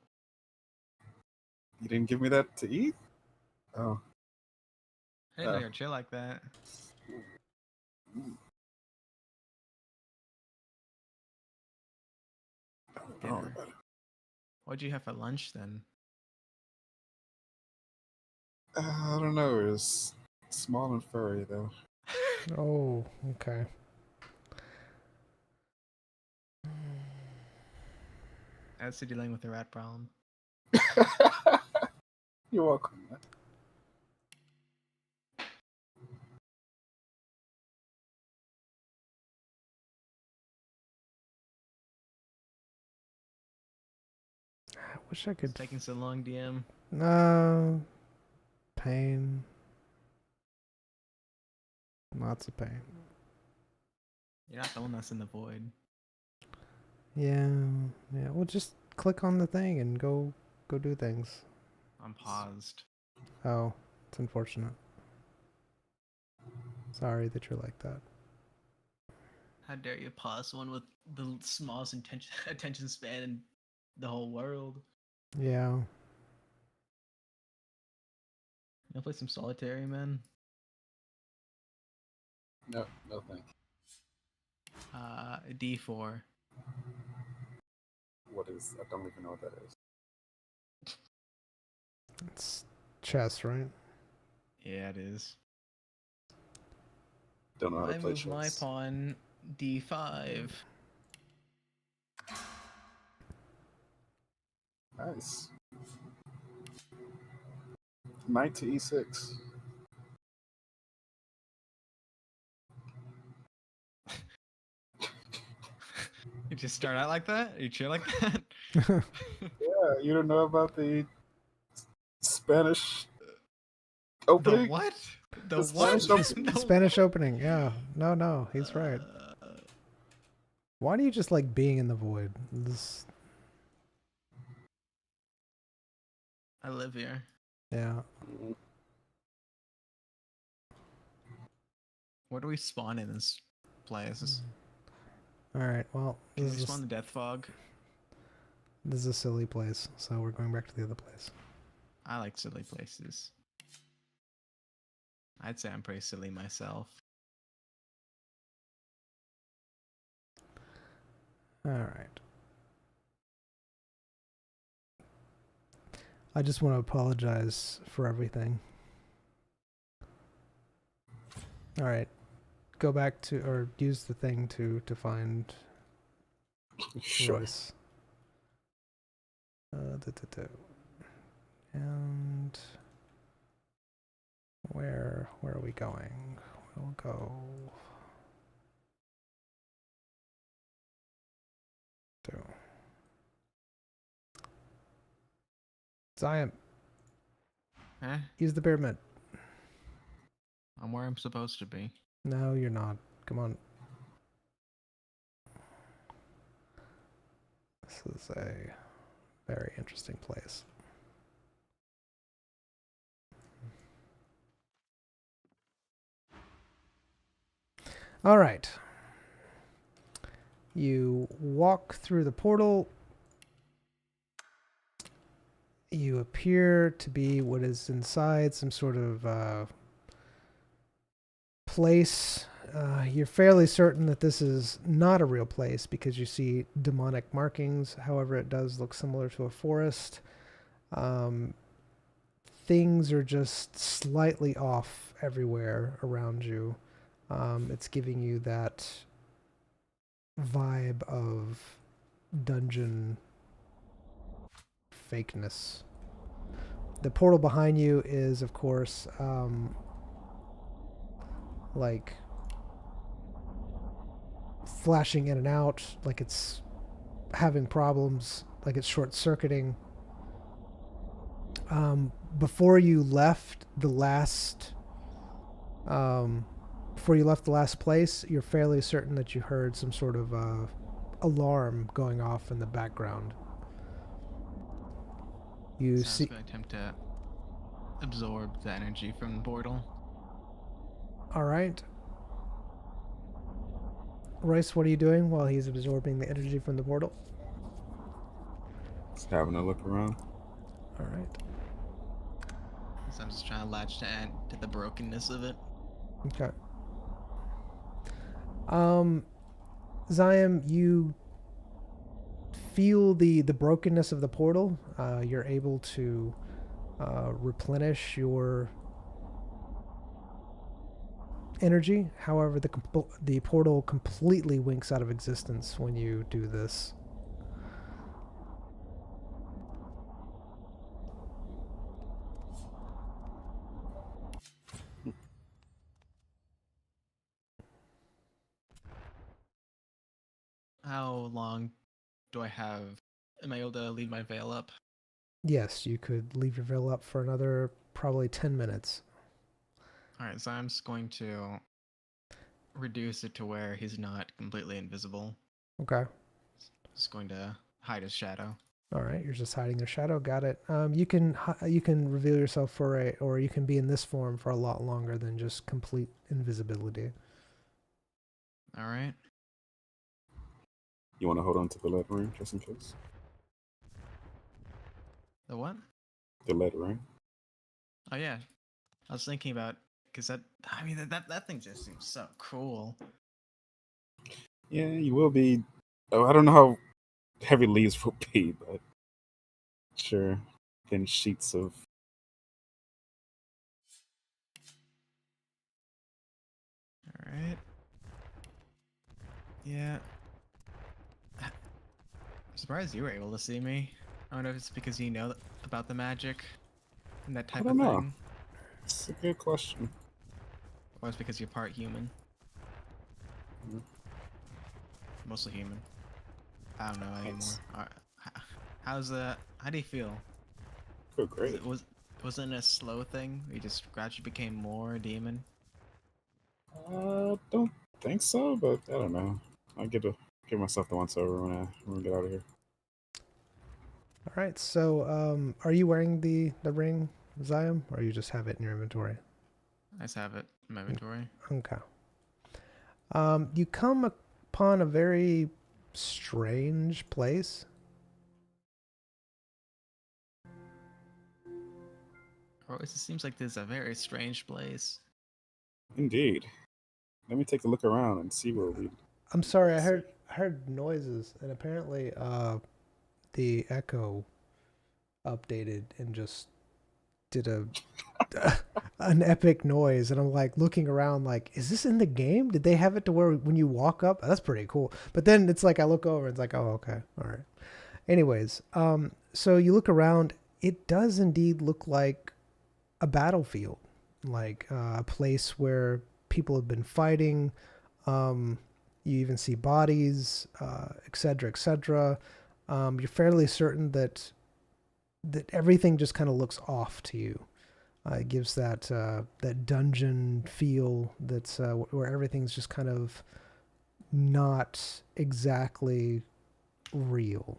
You didn't give me that to eat? Oh. I didn't know you're chill like that. Don't worry about it. What'd you have for lunch then? I don't know. It was small and furry, though. Oh, okay. That's you dealing with the rat problem. You're welcome, man. I wish I It's could. taking so long, DM. No. Pain. Lots of pain. You're not the one that's in the void. Yeah. Yeah. Well, just click on the thing and go do things. I'm paused. Oh, it's unfortunate. Sorry that you're like that. How dare you pause one with the smallest attention span in the whole world? Yeah. You wanna play some solitary, man? No, no thank you. D4. What is... I don't even know what that is. It's chess, right? Yeah, it is. Don't know how to I play move my chess. pawn D5. Nice. Knight to E6. You just start out like that? You chill like that? Yeah, you don't know about the Spanish The opening? what? The The what? Spanish opening? The Spanish opening. Yeah. No, he's right. Why do you just like being in the void? This, I live here. yeah. Mhm. Where do we spawn in this place? Alright, well, Can we spawn the death fog? this is a silly place, so we're going back to the other place. I like silly places. I'd say I'm pretty silly myself. Alright. I just want to apologize for everything. Alright. Go back to, or use the thing to find Sure. Royce. And where are we going? We'll go to Zion. Eh? Use the pyramid. I'm where I'm supposed to be. No, you're not. Come on. This is a very interesting place. All right. You walk through the portal. You appear to be what is inside some sort of place. You're fairly certain that this is not a real place because you see demonic markings. However, it does look similar to a forest. Things are just slightly off everywhere around you. It's giving you that vibe of dungeon fakeness. The portal behind you is, of course, like flashing in and out, like it's having problems, like it's short-circuiting. Before you left the last place, you're fairly certain that you heard some sort of alarm going off in the background. You see. I attempt to absorb the energy from the portal. All right. Royce, what are you doing while he's absorbing the energy from the portal? Just having a look around. All right. So I'm just trying to latch to the brokenness of it. Okay. Zion, you feel the brokenness of the portal. You're able to replenish your energy. However, the portal completely winks out of existence when you do this. How long do I have? Am I able to leave my veil up? Yes, you could leave your veil up for another probably 10 minutes. Alright, so I'm just going to reduce it to where he's not completely invisible. Okay. Just going to hide his shadow. All right, you're just hiding your shadow. Got it. You can reveal yourself or you can be in this form for a lot longer than just complete invisibility. All right. You want to hold on to the lead ring just in case? The what? The lead ring. Oh yeah, I was thinking about because that thing just seems so cool. Yeah, you will be. Oh, I don't know how heavy leaves will be, but sure. Thin sheets of. All right. Yeah. I'm surprised you were able to see me. I wonder if it's because you know about the magic and that type of don't know. thing, It's a good question. or it's because you're part human. Mhm. Mostly human. I don't know anymore. Thanks. How do you feel? Feel great. Wasn't it a slow thing? You just gradually became more demon. Don't think so, but I don't know. I'll give myself the once over when we get out of here. All right. So, are you wearing the ring, Zion, or you just have it in your inventory? I just have it in my inventory. Okay. You come upon a very strange place. Royce, it seems like this is a very strange place. Indeed. Let me take a look around and see what we. I'm sorry, I heard noises, and apparently the echo updated and just did a an epic noise, and I'm like looking around like, is this in the game? Did they have it to where when you walk up? That's pretty cool. But then it's like I look over, it's like, oh, okay, all right. Anyways, so you look around, it does indeed look like a battlefield, like a place where people have been fighting. You even see bodies, etc., etc. You're fairly certain that everything just kind of looks off to you. It gives that that dungeon feel that's where everything's just kind of not exactly real.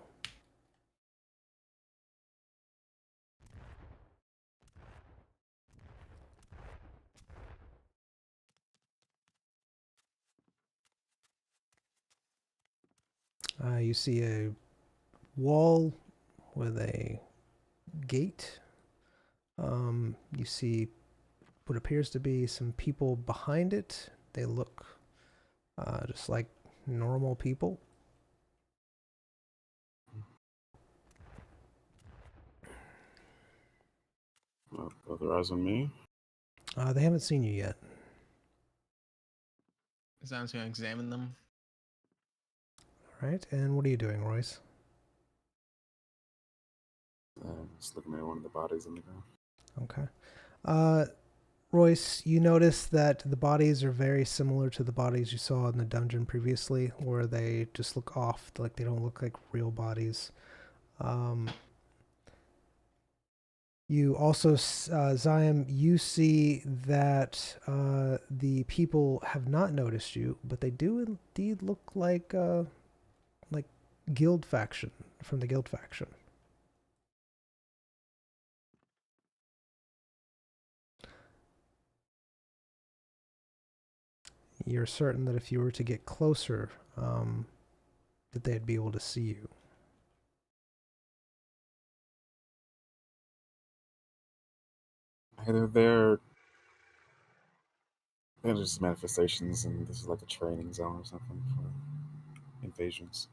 You see a wall with a gate. You see what appears to be some people behind it. They look just like normal people. Other eyes on me. They haven't seen you yet. Sounds gonna examine them. All right, and what are you doing, Royce? Just looking at one of the bodies on the ground. Okay. Royce, you notice that the bodies are very similar to the bodies you saw in the dungeon previously, where they just look off, like they don't look like real bodies. You also, Zion, you see that the people have not noticed you, but they do indeed look like guild faction, from the guild faction. You're certain that if you were to get closer, that they'd be able to see you. Either they're just manifestations, and this is like a training zone or something for invasions.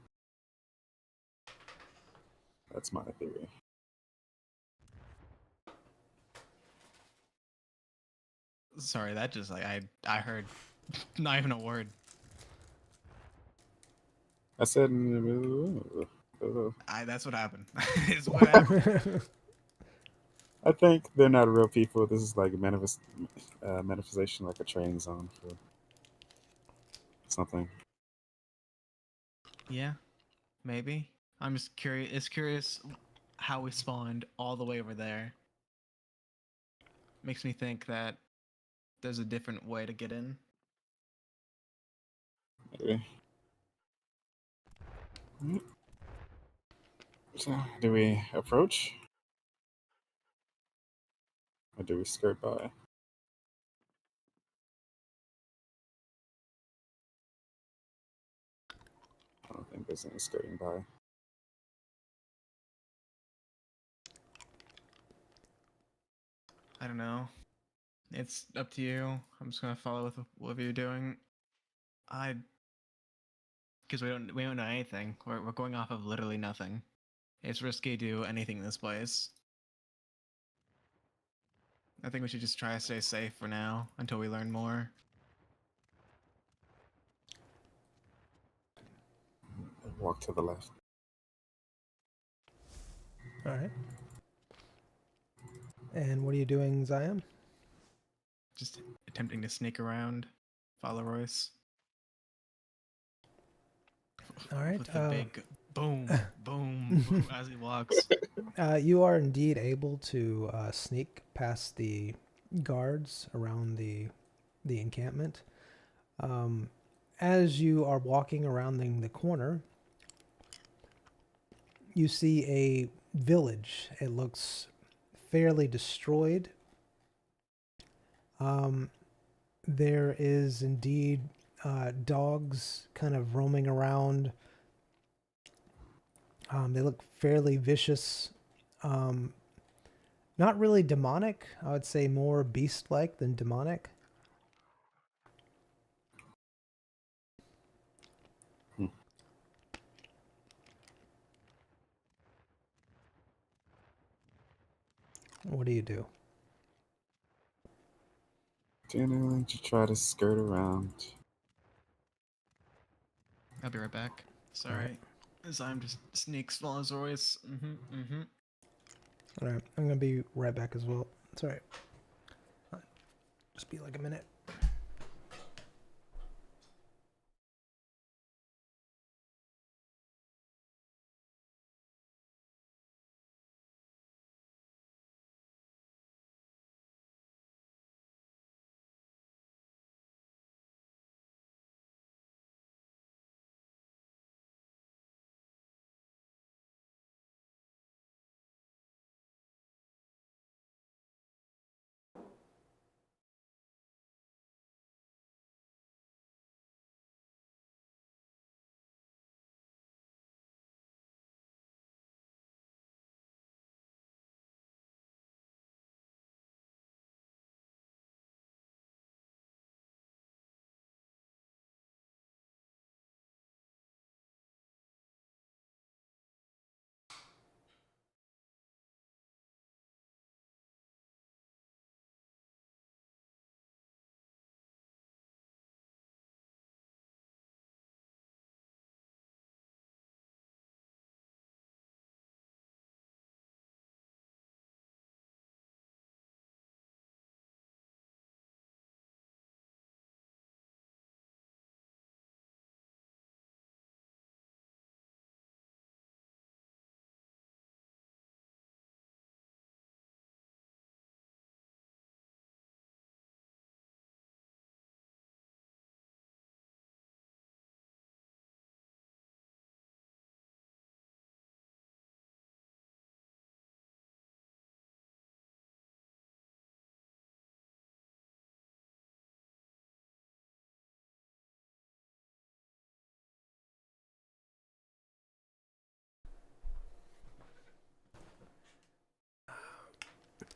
That's my theory. Sorry, that just like I heard not even a word. I said. That's what happened. Is what happened. I think they're not real people. This is like a manifestation, like a training zone for something. Yeah, maybe. I'm just curious. It's curious how we spawned all the way over there. Makes me think that there's a different way to get in. Maybe. So, do we approach? Or do we skirt by? I don't think there's any skirting by. I don't know. It's up to you. I'm just gonna follow with whatever you're doing. Because we don't know anything. We're going off of literally nothing. It's risky to do anything in this place. I think we should just try to stay safe for now until we learn more. Walk to the left. All right. And what are you doing, Zion? Just attempting to sneak around, follow Royce. All right. With the big boom, boom, boom as he walks. You are indeed able to sneak past the guards around the encampment. As you are walking around the corner, you see a village. It looks fairly destroyed. There is indeed dogs kind of roaming around. They look fairly vicious. Not really demonic. I would say more beast-like than demonic. Hmm. What do you do? Gonna try to skirt around. I'll be right back. Sorry. Alright. Zyme just sneaks while as always. All right, I'm gonna be right back as well. It's all right. Just be like a minute.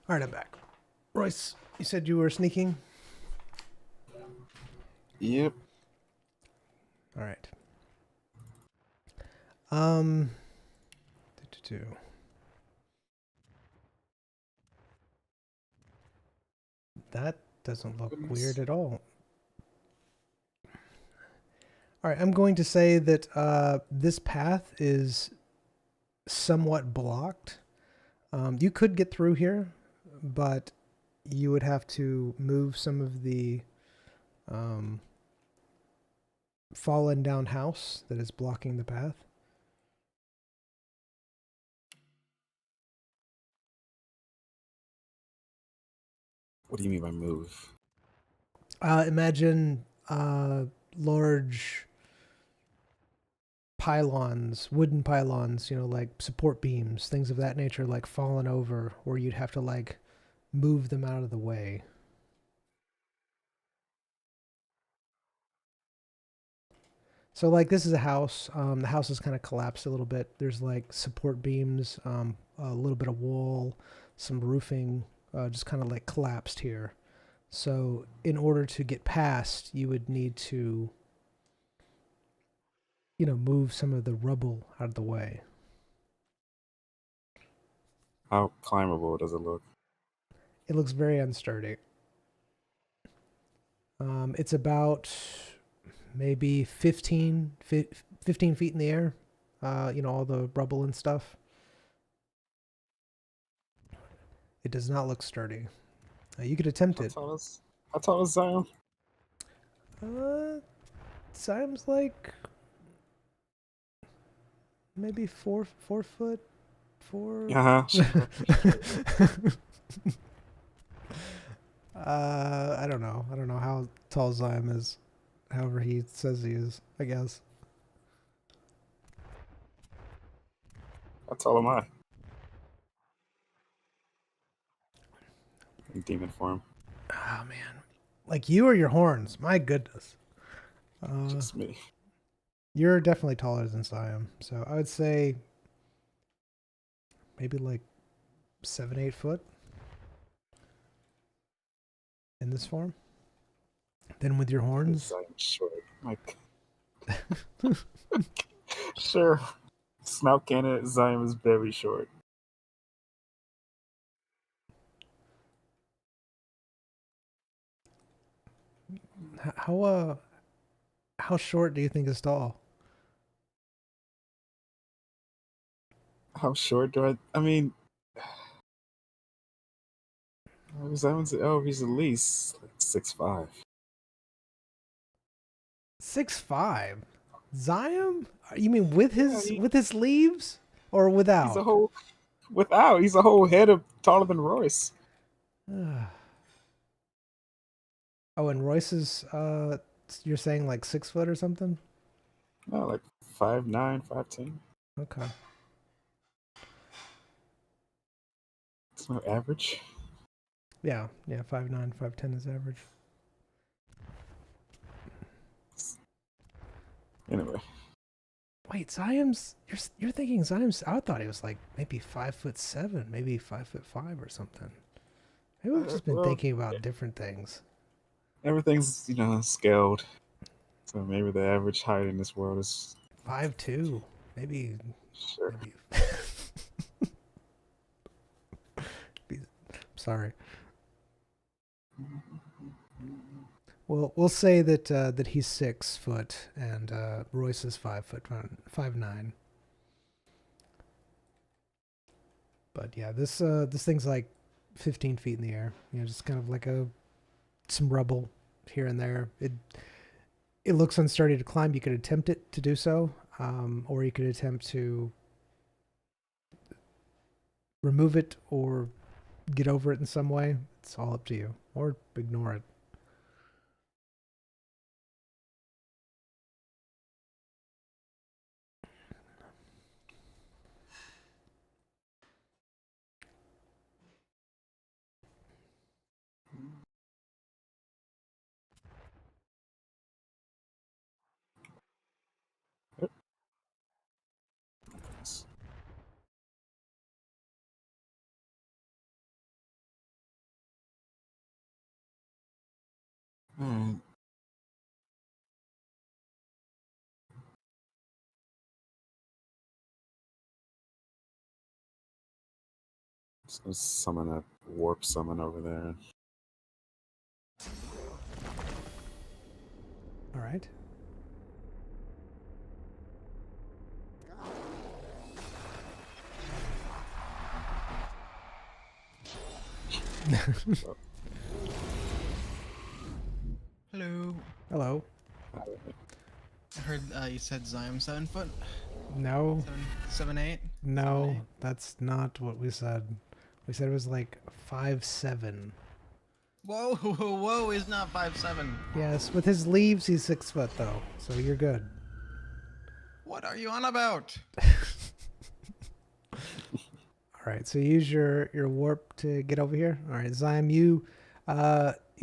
All right, I'm back. Royce, you said you were sneaking. Yep. All right. Um. That doesn't look weird at all. All right, I'm going to say that this path is somewhat blocked. You could get through here, but you would have to move some of the fallen down house that is blocking the path. What do you mean by move? Imagine large pylons, wooden pylons, like support beams, things of that nature, like fallen over, where you'd have to like move them out of the way. So like this is a house. The house is kind of collapsed a little bit. There's like support beams, a little bit of wall, some roofing, just kind of like collapsed here. So in order to get past, you would need to, move some of the rubble out of the way. How climbable does it look? It looks very unsturdy. It's about maybe 15 feet in the air, all the rubble and stuff. It does not look sturdy. You could attempt it. How tall is Zion? Sounds like maybe 4 foot. 4. I don't know. I don't know how tall Zyme is. However he says he is, I guess. How tall am I? In demon form. Oh man. Like you or your horns? My goodness. Just me. You're definitely taller than Siam, so I would say maybe like 7, 8 foot in this form. Then with your horns, I'm short. Like, sure. Snout cannon Zion is very short. how short do you think is tall? How short do I mean, he's at least like 6'5". 6'5"? Zion? You mean with Yeah, his leaves or he's a without? whole he's a whole head of taller than Royce. Oh, and Royce is you're saying like 6 foot or something? No, like 5'9", 5'10". Okay. It's not average. Yeah, 5'9", 5'10" is average. Anyway, Wait, Ziam's you're thinking Ziam's I thought he was like maybe 5'7", maybe 5'5" or something. Maybe we've just been well, thinking about different things. everything's scaled. So maybe the average height in this world is 5'2", maybe sure. Sorry. Well, we'll say that that he's 6 foot and Royce is 5', 5'9". But yeah, this thing's like 15 feet in the air. Just kind of like some rubble here and there. It looks unsturdy to climb. You could attempt it to do so, or you could attempt to remove it or get over it in some way. It's all up to you, or ignore it. Alright. So summon a warp summon over there. All right. Hello. Hello. I heard you said Zion 7 foot. No. 7'8". No, 7'8". that's not what we said. We said it was like 5'7". Whoa! He's not 5'7". Yes, with his leaves, he's 6 foot though, so you're good. What are you on about? All right, so use your warp to get over here. All right, Zyme, you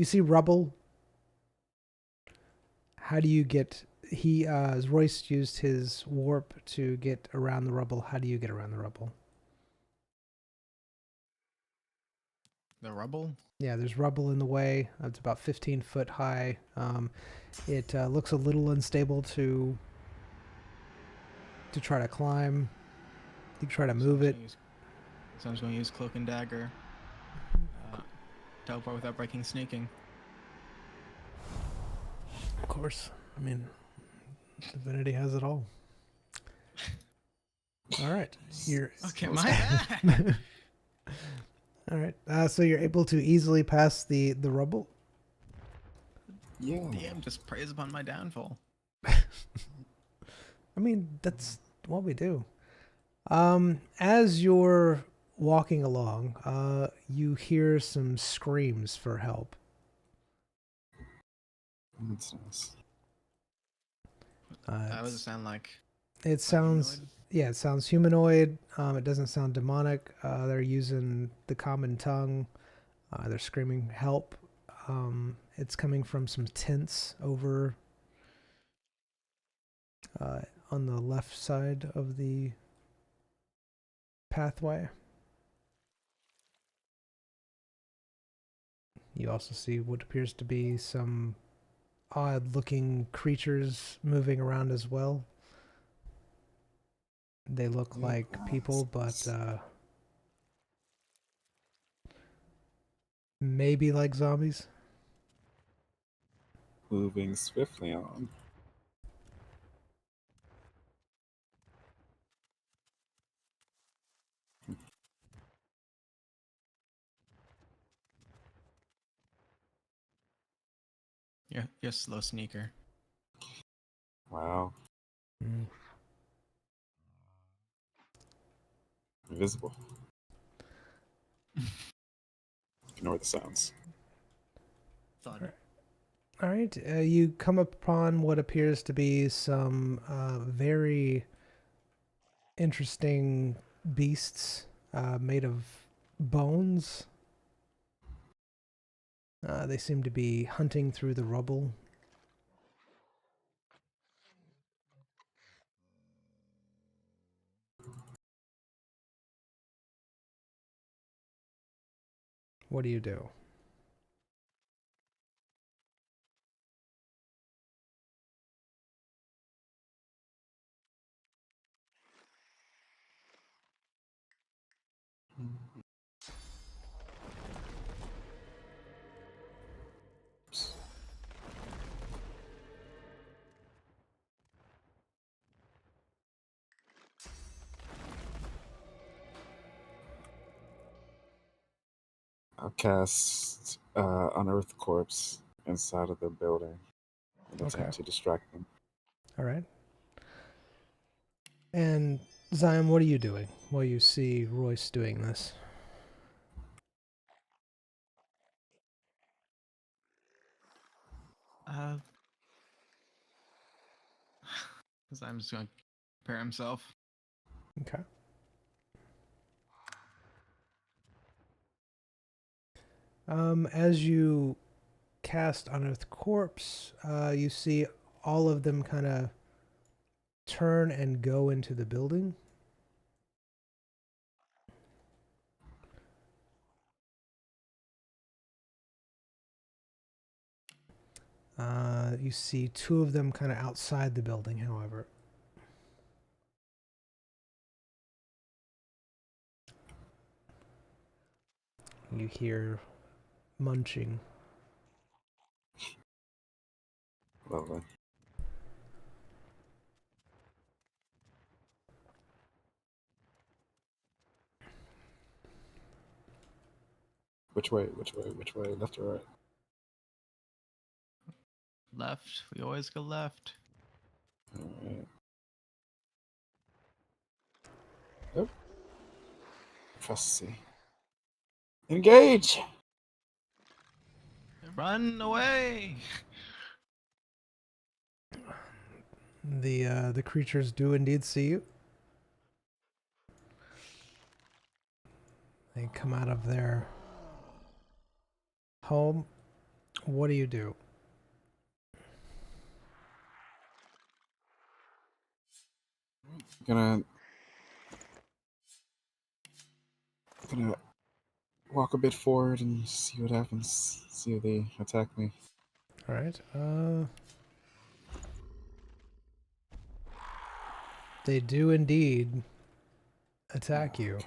see rubble. How do you get? Royce used his warp to get around the rubble. How do you get around the rubble? The rubble? Yeah, there's rubble in the way. It's about 15 foot high. It looks a little unstable to try to climb. You try to move it. So I'm just going to use Cloak and Dagger. Teleport without breaking sneaking. Of course. I mean, Divinity has it all. All right. Okay, my bad. All right. So you're able to easily pass the rubble? Yeah. DM just preys upon my downfall. I mean, that's what we do. As you're walking along, you hear some screams for help. That's nice. What does it sound like? It sounds, yeah, it sounds humanoid. It doesn't sound demonic. They're using the common tongue. They're screaming help. It's coming from some tents over on the left side of the pathway. You also see what appears to be some odd-looking creatures moving around as well. They look like people, but maybe like zombies. Moving swiftly on. You're a slow sneaker. Wow. Mm. Invisible. Ignore the sounds. Thud. All right, you come upon what appears to be some very interesting beasts made of bones. They seem to be hunting through the rubble. What do you do? I'll cast Unearth Corpse inside of the building and attempt to distract them. All right. And Zion, what are you doing while you see Royce doing this? Because I'm just going to prepare himself. Okay. As you cast Unearth Corpse, you see all of them kind of turn and go into the building. You see two of them kind of outside the building, however. You hear munching. Lovely. Which way? Which way? Which way? Left or right? Left. We always go left. Alright. Yep. Trust see. Engage! Run away! The creatures do indeed see you. They come out of their home. What do you do? Gonna walk a bit forward and see what happens. See if they attack me. All right. They do indeed attack you.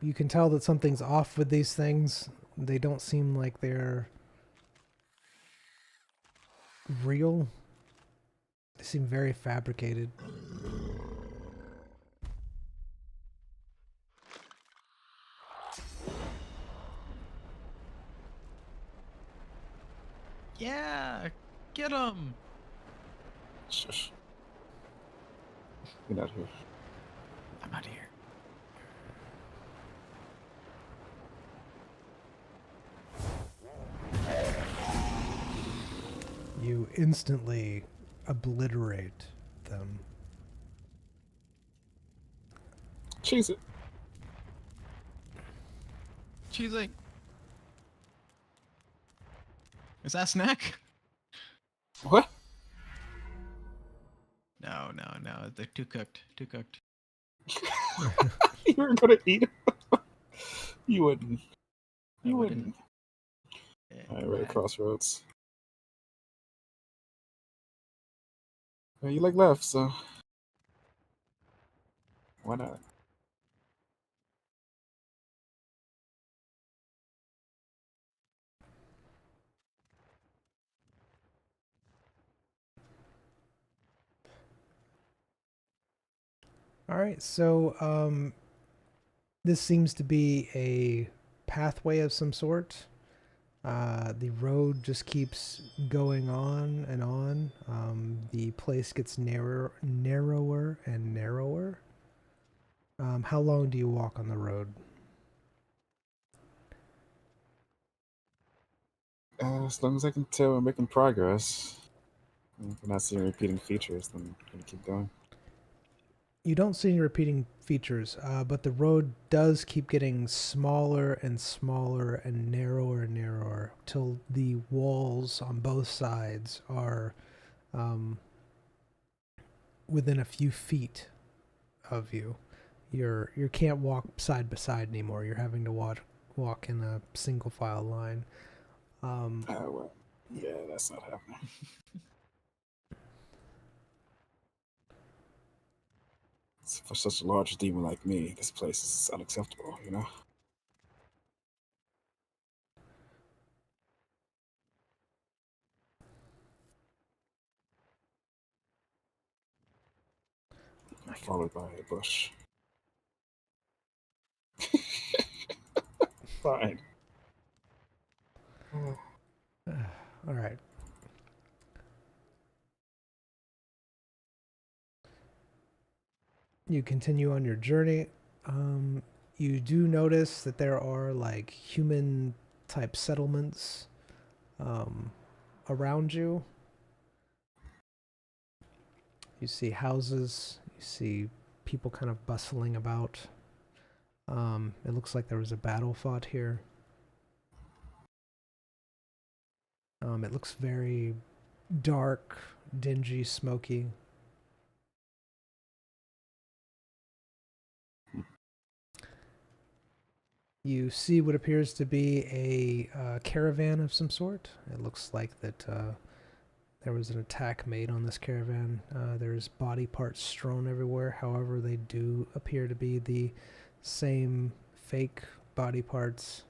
You can tell that something's off with these things. They don't seem like they're real. They seem very fabricated. Yeah! Get him! Shush. Get out of here. I'm out of here. You instantly obliterate them. Cheese it. Cheesy. Is that a snack? What? No, no, no. They're too cooked. Too cooked. You were gonna eat it? You wouldn't. I You wouldn't. wouldn't. All right, Go we're at ahead. crossroads. Well, you like left, so why not? All right, so this seems to be a pathway of some sort. The road just keeps going on and on. The place gets narrower and narrower. How long do you walk on the road? As long as I can tell, we're making progress. If we're not seeing repeating features, then we're gonna keep going. You don't see any repeating features, but the road does keep getting smaller and smaller and narrower till the walls on both sides are within a few feet of you. You can't walk side by side anymore. You're having to walk in a single file line. Well, yeah, that's not happening. For such a large demon like me, this place is unacceptable, you know? I'm followed by a bush. Fine. All right. You continue on your journey. You do notice that there are like human type settlements around you. You see houses. You see people kind of bustling about. It looks like there was a battle fought here. It looks very dark, dingy, smoky. You see what appears to be a caravan of some sort. It looks like that there was an attack made on this caravan. There's body parts strewn everywhere. However, they do appear to be the same fake body parts.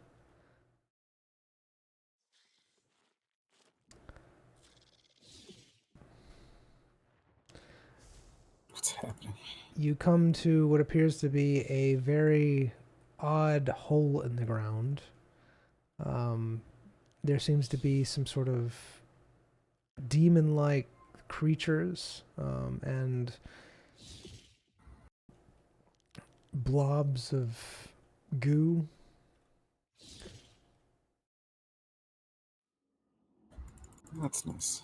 What's happening? You come to what appears to be a very odd hole in the ground. There seems to be some sort of demon-like creatures and blobs of goo. That's nice.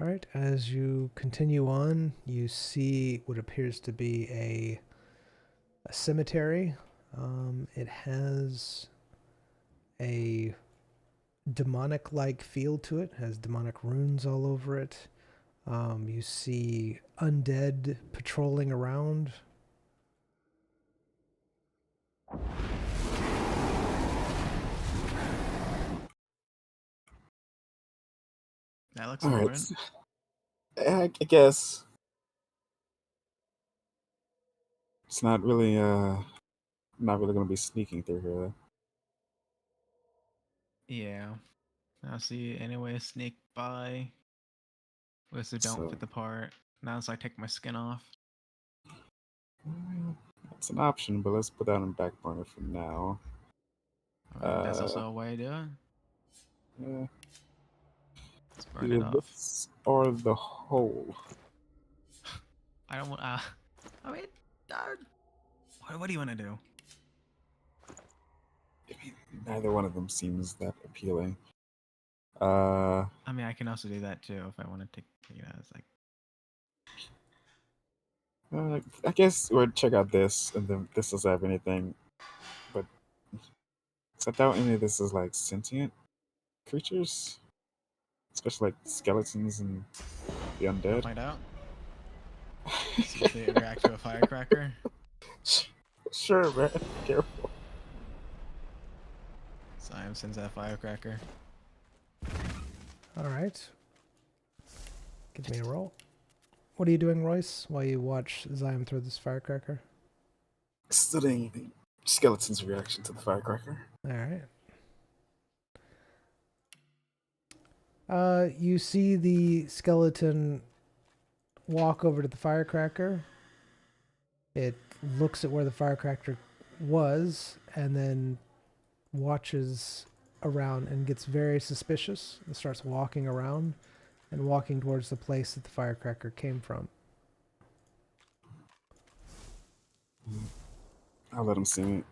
All right, as you continue on, you see what appears to be a cemetery. It has a demonic-like feel to it, has demonic runes all over it. You see undead patrolling around. That looks All right. important. I guess it's not really gonna be sneaking through here. Yeah. Now see anyway sneak by. Those who don't So fit the part. Now as I take my skin off. it's an option, but let's put that on the back burner for now. I mean, that's also a way to do it. Yeah, Let's burn either it off. this or the hole. I don't want. I mean, what do you want to do? Neither one of them seems that appealing. I mean, I can also do that too if I want to take it as like. I guess we'll check out this, and then this doesn't have anything. But 'cause I doubt any of this is like sentient creatures, especially like skeletons and the I'll undead. find out. See if they react to a firecracker. Sure, man. Careful. Siam sends that firecracker. All right. Give me a roll. What are you doing, Royce, while you watch Zyme throw this firecracker? Studying the skeleton's reaction to the firecracker. All right. You see the skeleton walk over to the firecracker. It looks at where the firecracker was and then watches around and gets very suspicious and starts walking around and walking towards the place that the firecracker came from. I'll let him see me.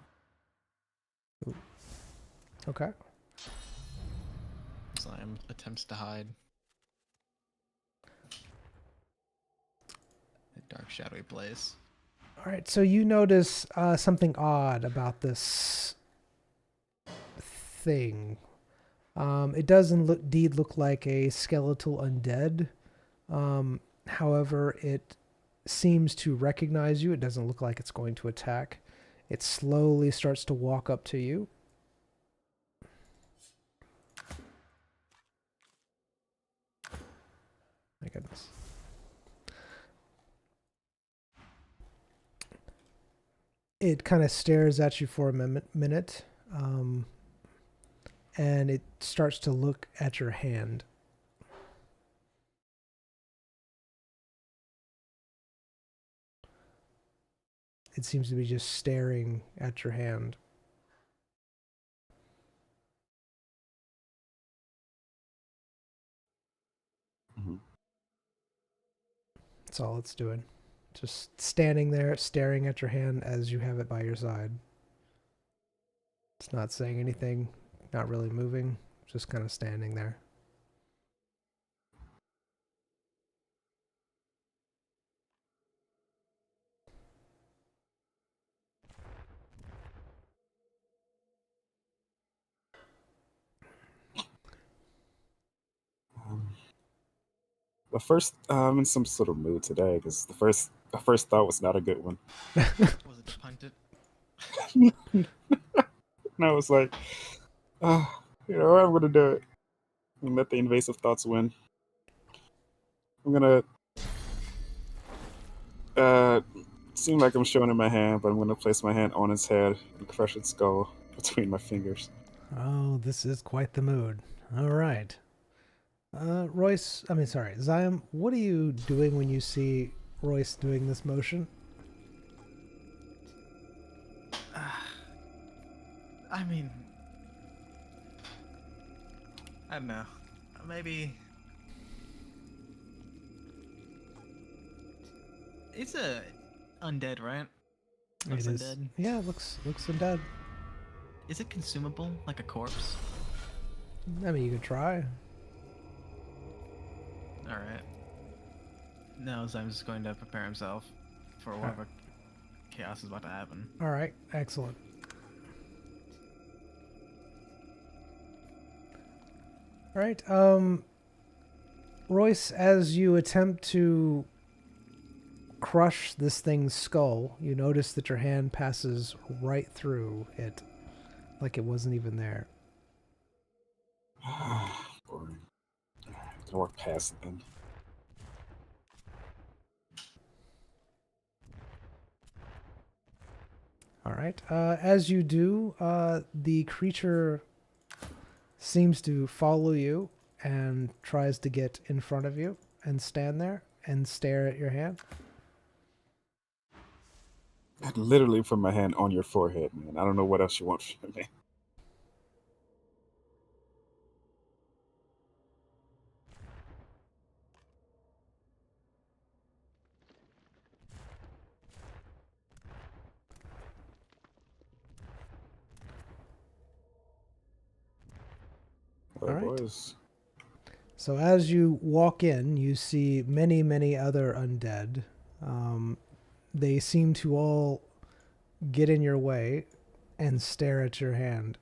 Okay. Siam attempts to hide. A dark, shadowy place. All right, so you notice something odd about this thing. It does indeed look like a skeletal undead. However, it seems to recognize you. It doesn't look like it's going to attack. It slowly starts to walk up to you. My goodness. It kind of stares at you for a minute, and it starts to look at your hand. It seems to be just staring at your hand. Mm-hmm. That's all it's doing. Just standing there, staring at your hand as you have it by your side. It's not saying anything, not really moving, just kind of standing there. But first, I'm in some sort of mood today because the first thought was not a good one. Was it to punt it? And I was like, you know, I'm gonna do it. And let the invasive thoughts win. I'm gonna seem like I'm showing him my hand, but I'm gonna place my hand on his head and crush its skull between my fingers. Oh, this is quite the mood. All right. Zyam, what are you doing when you see Royce doing this motion? I mean, I don't know. Maybe it's a undead, right? Looks It is. undead. Yeah, it looks undead. Is it consumable like a corpse? I mean, you could try. All right. No, Zym's just going to prepare himself for whatever chaos is about to happen. All right, excellent. All right, Royce, as you attempt to crush this thing's skull, you notice that your hand passes right through it, like it wasn't even there. Boring. I'll walk past it then. All right, as you do, the creature seems to follow you and tries to get in front of you and stand there and stare at your hand. I'd literally put my hand on your forehead, man. I don't know what else you want from me. boys. So as you walk in, you see many, many other undead. They seem to all get in your way and stare at your hand.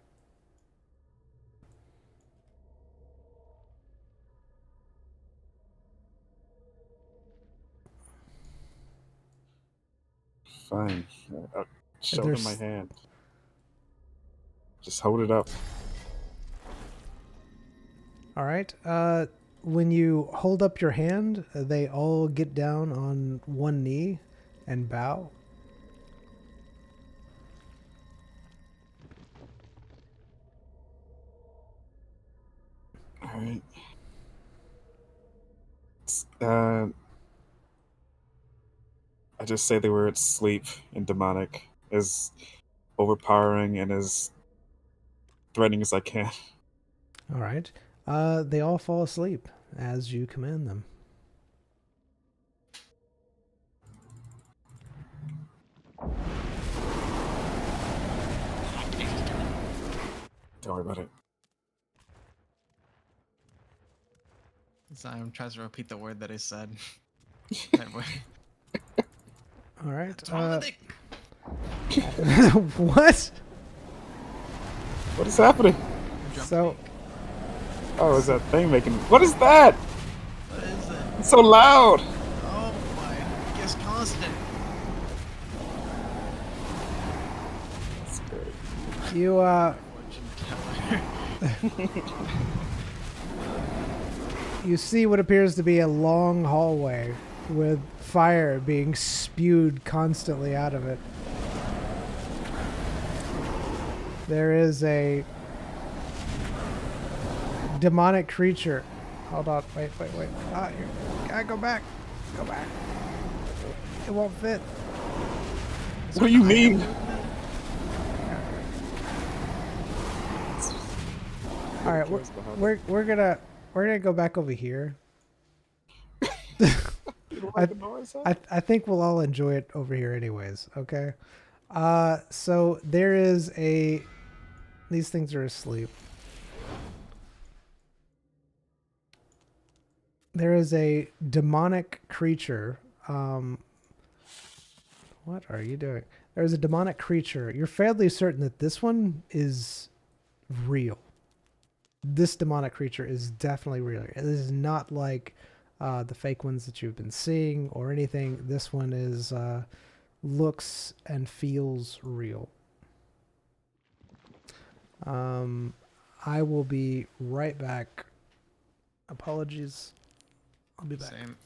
Fine. I'll show them my There's- hand. Just hold it up. All right. When you hold up your hand, they all get down on one knee and bow. All right. I just say they were asleep and demonic, as overpowering and as threatening as I can. All right. They all fall asleep as you command them. Don't worry about it. Zion tries to repeat the word that I said. That way. All right. What's wrong with it? What? What is happening? Jump So, kick. Oh, is that thing making? What is that? What is it? It's so loud. Oh my! Guess constant. That's great. you Fortune teller. you see what appears to be a long hallway with fire being spewed constantly out of it. There is a demonic creature. Hold on, wait. Ah, here. Gotta go back. Go back. It won't fit. What do you mean? All right, we're gonna go back over here. You don't like the noise, huh? I think we'll all enjoy it over here anyways, okay? So there is a... These things are asleep. There is a demonic creature. What are you doing? There's a demonic creature. You're fairly certain that this one is real. This demonic creature is definitely real. It is not like the fake ones that you've been seeing or anything. This one is looks and feels real. I will be right back. Apologies. I'll be back. Same.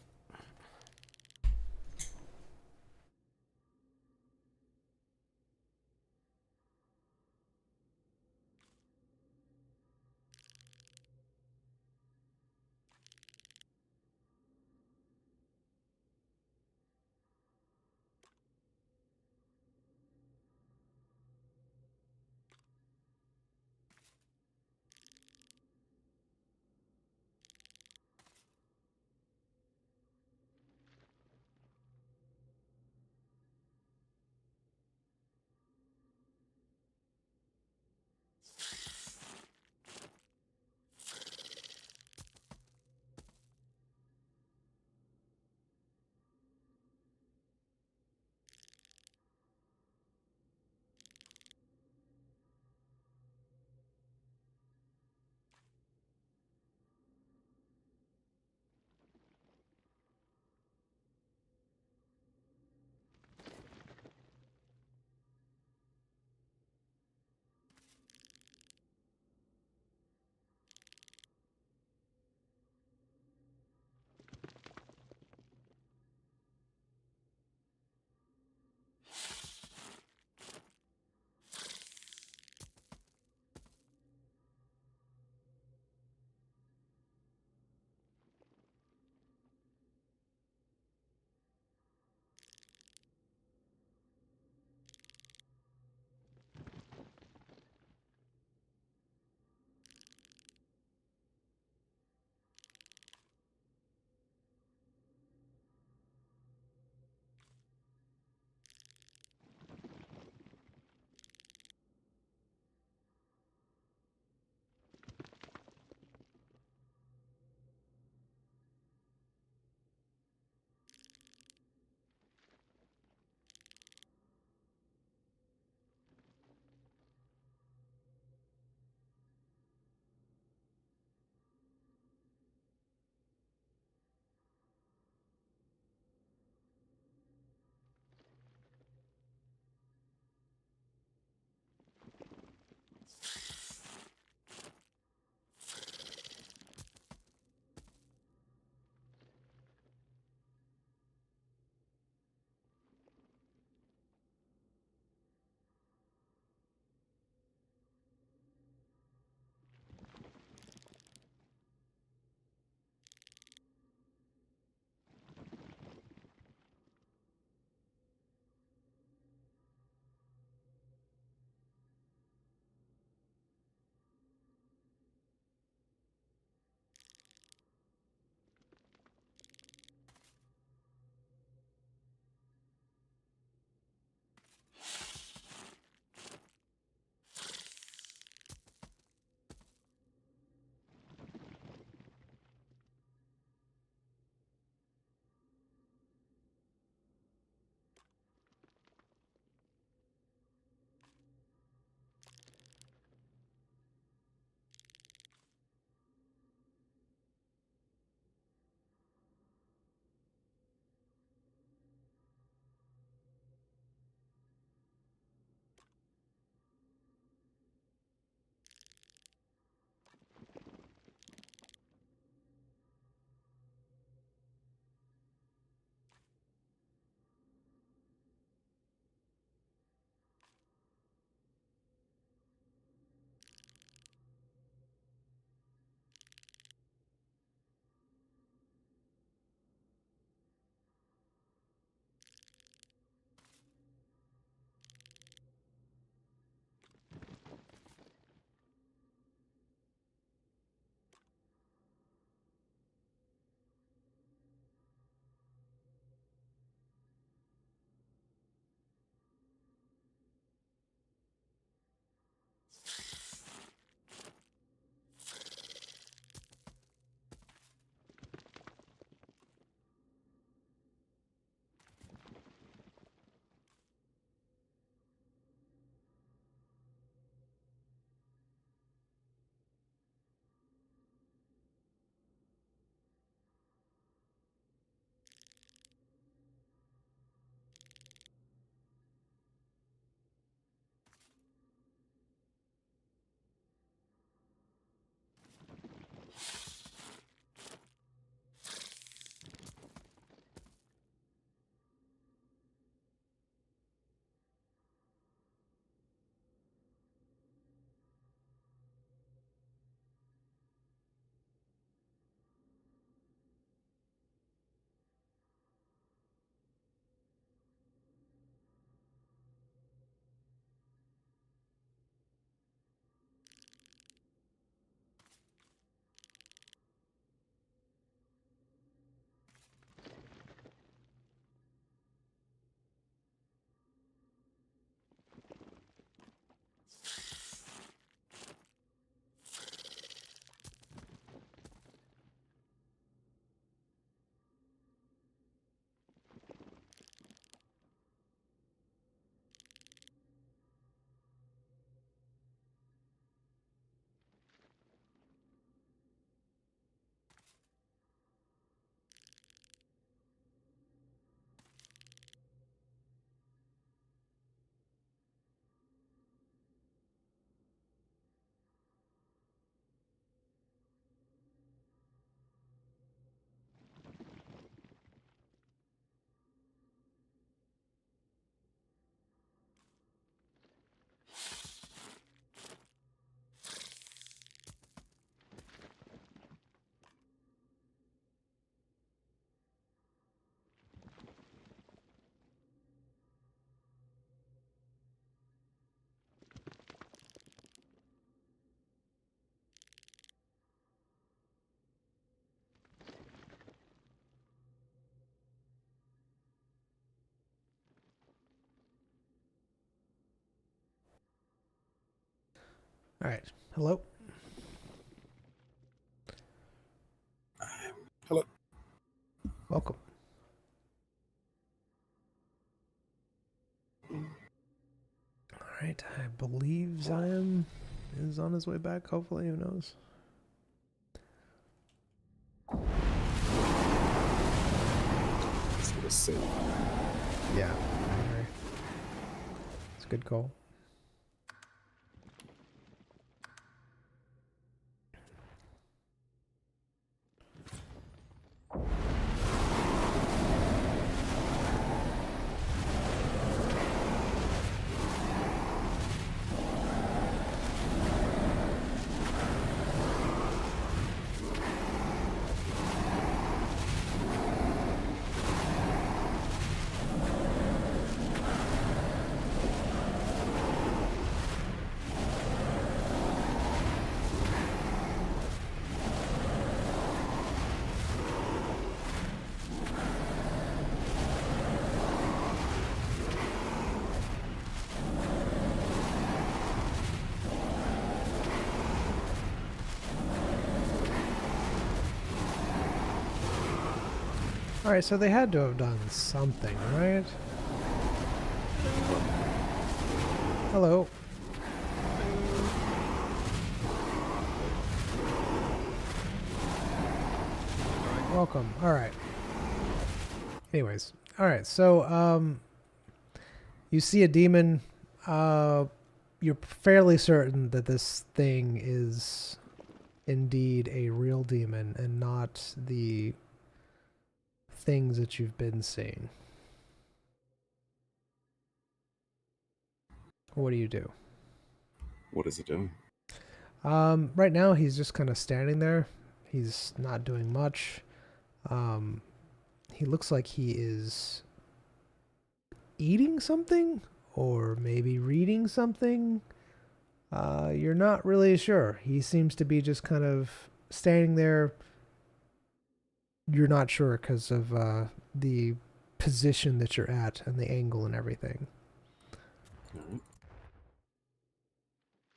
All right. Hello. Hello. Welcome. All right. I believe Zion is on his way back. Hopefully, who knows? Let's get a save. Yeah. I agree. It's a good call. Alright, so they had to have done something, right? Hello. Welcome. Alright. Anyways. Alright, so, you see a demon. You're fairly certain that this thing is indeed a real demon and not the things that you've been seeing. What do you do? What is it doing? Right now he's just kind of standing there. He's not doing much. He looks like he is eating something or maybe reading something. You're not really sure. He seems to be just kind of standing there. You're not sure because of the position that you're at and the angle and everything. All right.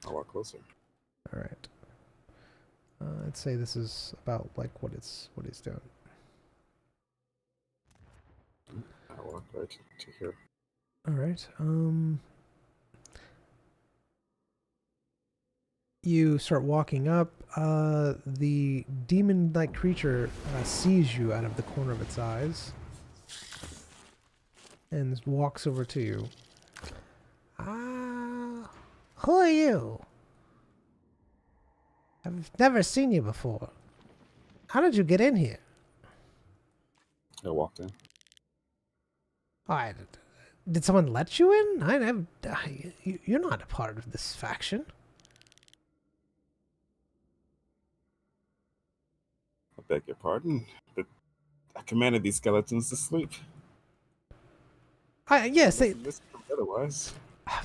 I'll walk closer. All right. I'd say this is about like what he's doing. I'll walk right to here. All right. You start walking up. The demon-like creature sees you out of the corner of its eyes and walks over to you. Who are you? I've never seen you before. How did you get in here? I walked in. Alright. Did someone let you in? You're not a part of this faction. I beg your pardon, but I commanded these skeletons to sleep. Yes, Otherwise,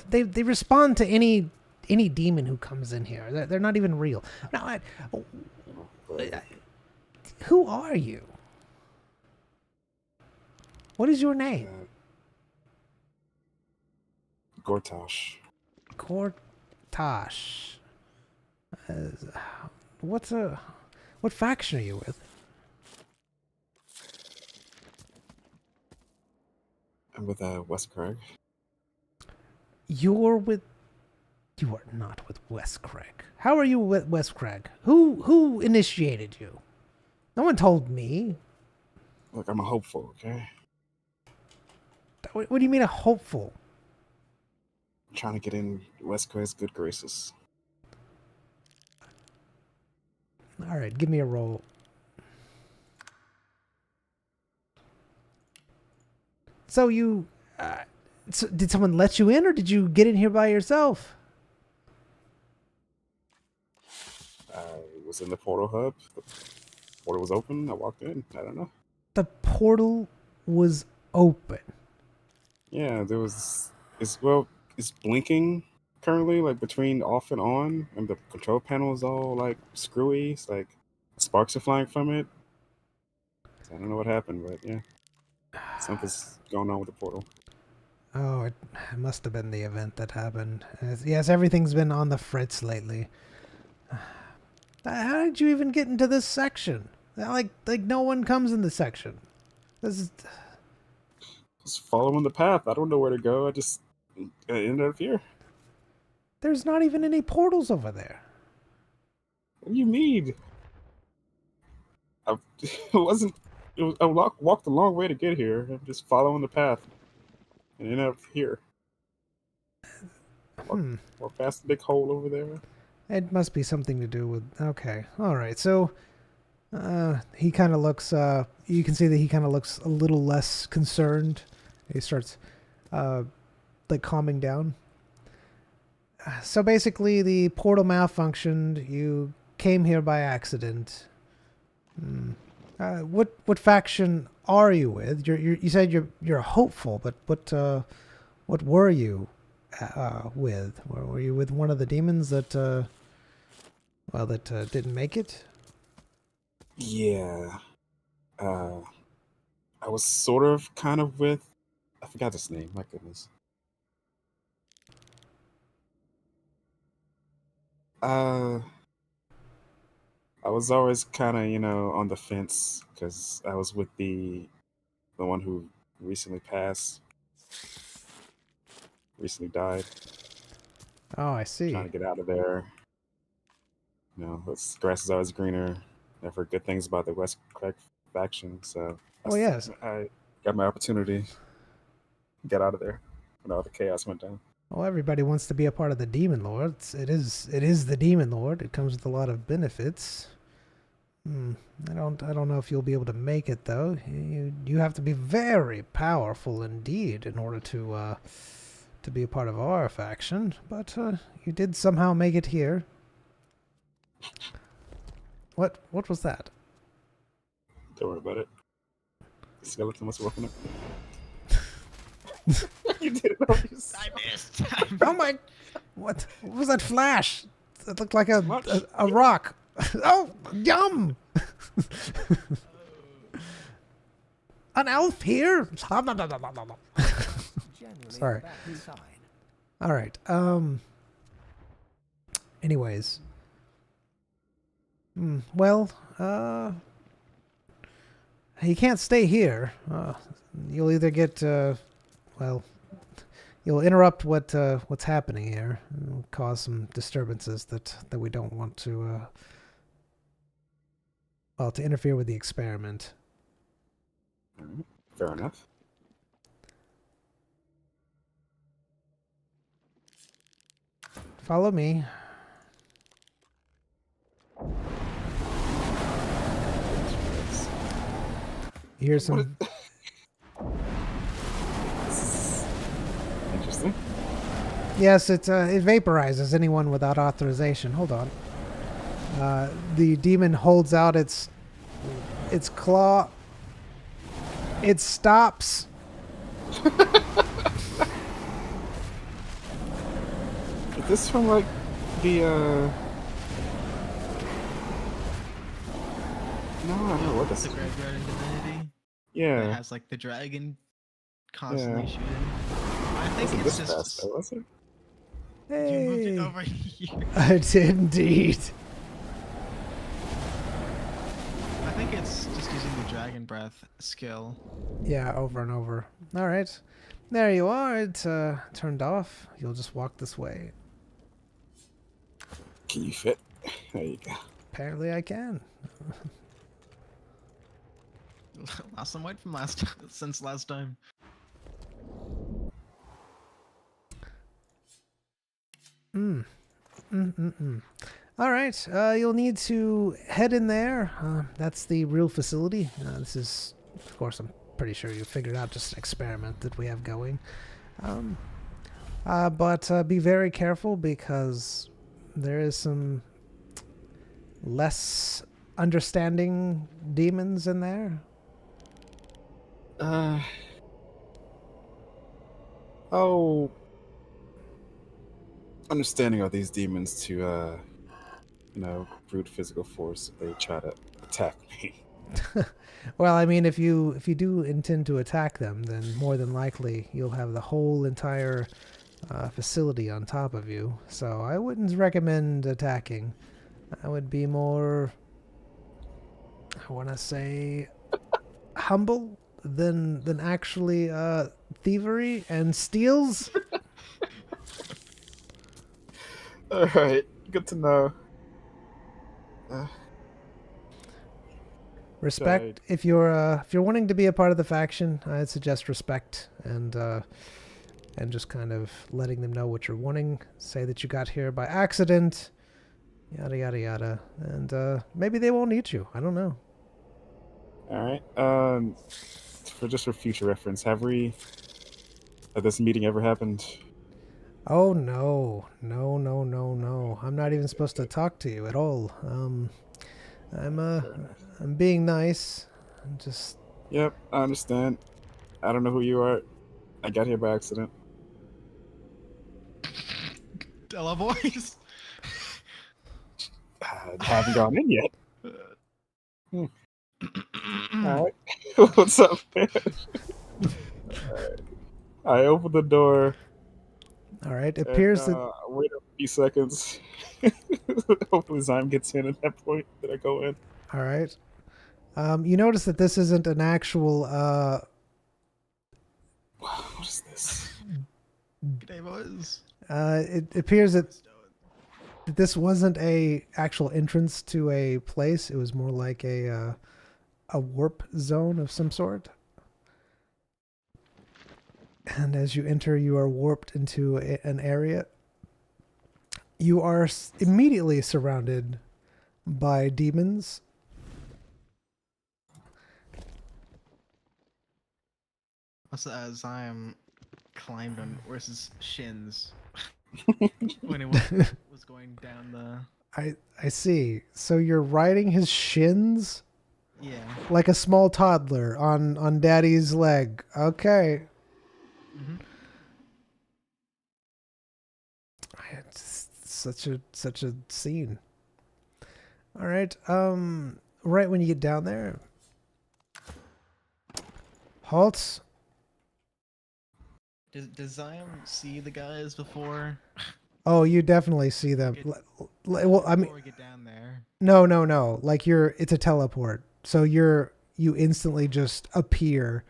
they respond to any demon who comes in here. They're not even real. Now, who are you? What is your name? Gortash. Gortash. What faction are you with? I'm with West Craig. You are not with West Craig. How are you with West Craig? Who initiated you? No one told me. Look, I'm a hopeful, okay? What do you mean a hopeful? I'm trying to get in West Craig's good graces. All right, give me a roll. So you, did someone let you in, or did you get in here by yourself? I was in the portal hub. The portal was open. I walked in. I don't know. The portal was open. Yeah, there was. It's blinking currently, like between off and on, and the control panel is all like screwy. It's like sparks are flying from it. So I don't know what happened, but yeah, something's going on with the portal. Oh, it must have been the event that happened. Yes, everything's been on the fritz lately. How did you even get into this section? Like no one comes in this section. This is... Just following the path. I don't know where to go. I ended up here. There's not even any portals over there. What do you mean? I it wasn't. It was, walked a long way to get here. I'm just following the path, and ended up here. Walk past the big hole over there. It must be something to do with... Okay, alright, so... he kind of looks... you can see that he kind of looks a little less concerned. He starts, like, calming down. So basically, the portal malfunctioned. You came here by accident. What faction are you with? You said you're hopeful, but what were you with? Were you with one of the demons that didn't make it? Yeah. I was sort of kind of with. I forgot his name. My goodness. I was always kind of, on the fence because I was with the one who recently passed, recently died. Oh, I see. Trying to get out of there. The grass is always greener. I've heard good things about the West Craig faction, so Oh, yes. I got my opportunity to get out of there when all the chaos went down. Well, everybody wants to be a part of the Demon Lord. It is the Demon Lord. It comes with a lot of benefits. I don't know if you'll be able to make it though. You have to be very powerful indeed in order to be a part of our faction. But you did somehow make it here. What was that? Don't worry about it. The skeleton was walking up. You did it on yourself. I missed. Oh my! What was that flash? It looked like a rock. Oh, yum! An elf here? Sorry. All right. Anyways. Well, you can't stay here. You'll either get, you'll interrupt what's happening here. It'll cause some disturbances that we don't want to, to interfere with the experiment. Fair enough. Follow me. Here's some... Interesting. Yes, it vaporizes anyone without authorization. Hold on. The demon holds out its claw. It stops. Is this from like the No, I don't know what this The is. graveyard in Divinity. Yeah. It has like the dragon constantly shooting. I think Wasn't it's this just fast, though, was it? you moved it Hey, over here. I did indeed. I think it's just using the dragon breath skill. Yeah, over and over. All right, there you are. It turned off. You'll just walk this way. Can you fit? There you go. Apparently, I can. Lost some weight from since last time. All right, you'll need to head in there. That's the real facility. This is, of course, I'm pretty sure you figured out just an experiment that we have going. But be very careful because there is some less understanding demons in there. Oh, understanding of these demons to, brute physical force if they try to attack me. Well, I mean, if you do intend to attack them, then more than likely you'll have the whole entire facility on top of you. So I wouldn't recommend attacking. I would be more, I want to say, humble than actually thievery and steals. All right, good to know. Uh, Respect. If you're wanting to be a part of the faction, I'd suggest respect and just kind of letting them know what you're wanting. Say that you got here by accident, yada yada yada, and maybe they won't eat you. I don't know. all right. For future reference, has this meeting ever happened? Oh no, no, no, no, no! I'm not even supposed to talk to you at all. I'm I'm being nice. I'm just Yep, I understand. I don't know who you are. I got here by accident. Della boys. I haven't gone in yet. Hmm. All right. What's up, man? Alright. I open the door. all right. It And, appears that wait a few seconds. Hopefully Zyme gets in at that point that I go in. all right. You notice that this isn't an actual What is this? Good day, boys. it appears that this wasn't a actual entrance to a place. It was more like a warp zone of some sort. And as you enter, you are warped into an area. You are immediately surrounded by demons. As I am climbed on Ursa's shins when it was going down the. I see. So you're riding his shins Yeah. like a small toddler on daddy's leg. Okay. Mm-hmm. It's such a scene. All right. Right when you get down there, halt. Does Zion see the guys before? Oh, you definitely see them. Well, I mean, Before we get down there. no. Like it's a teleport. So you instantly just appear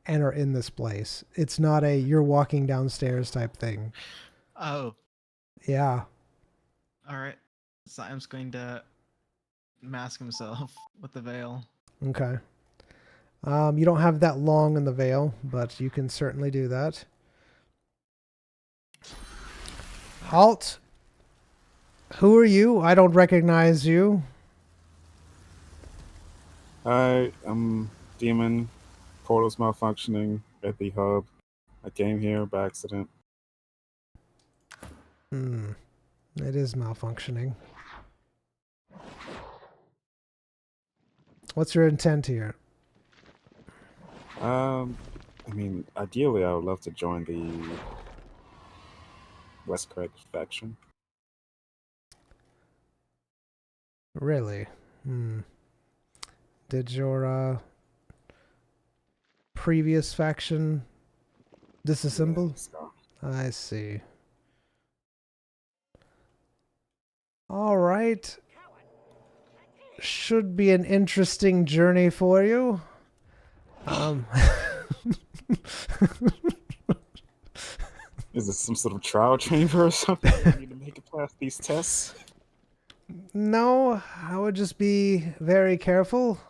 and are in this place. It's not a you're walking downstairs type thing. Oh, Yeah. all right. Zion's going to mask himself with the veil. Okay. You don't have that long in the veil, but you can certainly do that. Halt. Who are you? I don't recognize you. Hi, I'm Demon. Portal's malfunctioning at the hub. I came here by accident. It is malfunctioning. What's your intent here? I mean, ideally, I would love to join the West Craig faction. Really? Did your previous faction disassemble? Yeah, so, I see. All right. Should be an interesting journey for you. is this some sort of trial chamber or something? I need to make it past these tests. No, I would just be very careful.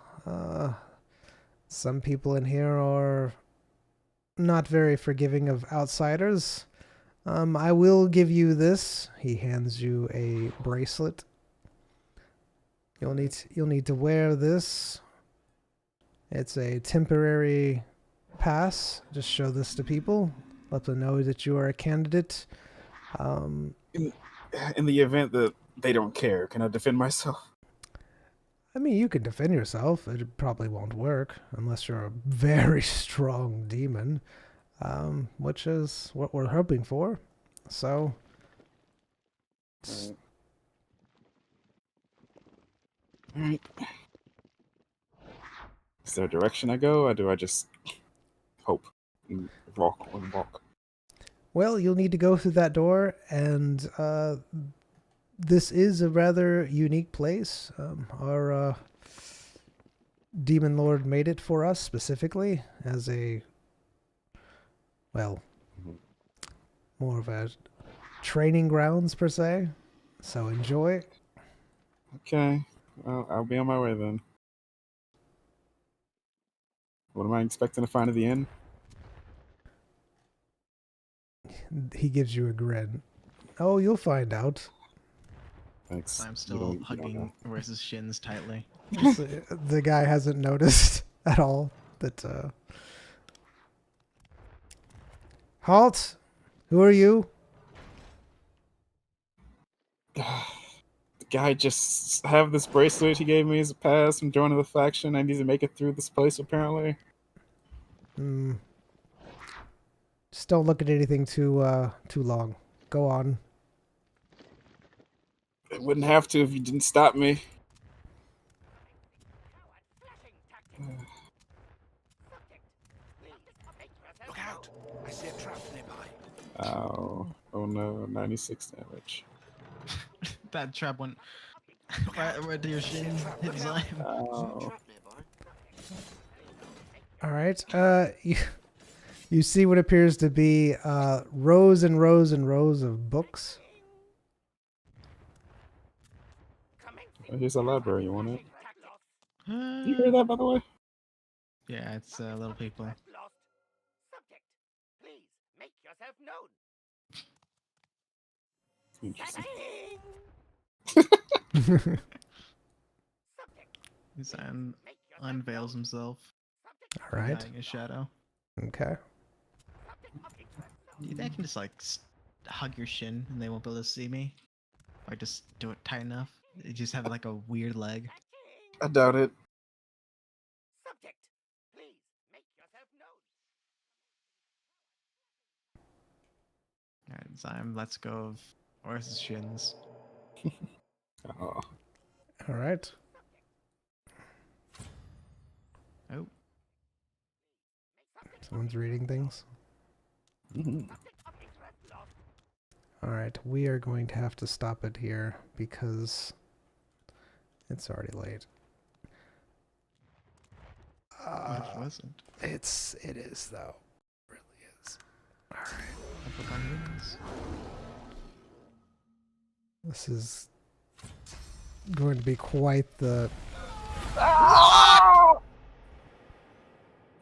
Some people in here are not very forgiving of outsiders. I will give you this. He hands you a bracelet. You'll need to wear this. It's a temporary pass. Just show this to people. Let them know that you are a candidate. In the event that they don't care, can I defend myself? I mean, you can defend yourself. It probably won't work unless you're a very strong demon, which is what we're hoping for. So, Alright. Is there a direction I go, or do I just hope and walk and walk? Well, you'll need to go through that door, and this is a rather unique place. Our demon lord made it for us specifically as a, well, more of a training grounds per se. So enjoy. Okay, well, I'll be on my way then. What am I expecting to find at the end? He gives you a grin. Oh, you'll find out. Thanks. I'm You still don't know. hugging Royce's shins tightly. The guy hasn't noticed at all that. Halt! Who are you? The guy just have this bracelet he gave me as a pass from joining the faction. I need to make it through this place, apparently. Just don't look at anything too long. Go on. I wouldn't have to if you didn't stop me. Look out! I see a trap nearby. Oh no, 96 damage. That trap went right to your shin. Hit Zion. Oh. All right. You see what appears to be rows and rows and rows of books. Here's a library, you want it? You hear that, by the way? Yeah, it's little people. Subject, please make yourself known. Interesting. Zion unveils himself. All right. Hiding his shadow. Okay. Do you think I can just like hug your shin and they won't be able to see me? Or just do it tight enough? You just have like a weird leg. I doubt it. Subject, please make yourself known. Alright, Zion, let's go of Orth's shins. Oh. All right. Oh, Someone's reading things. Mhm. All right. We are going to have to stop it here because it's already late. what if it wasn't? It is though. It really is. All right. I book on humans. This is going to be quite the.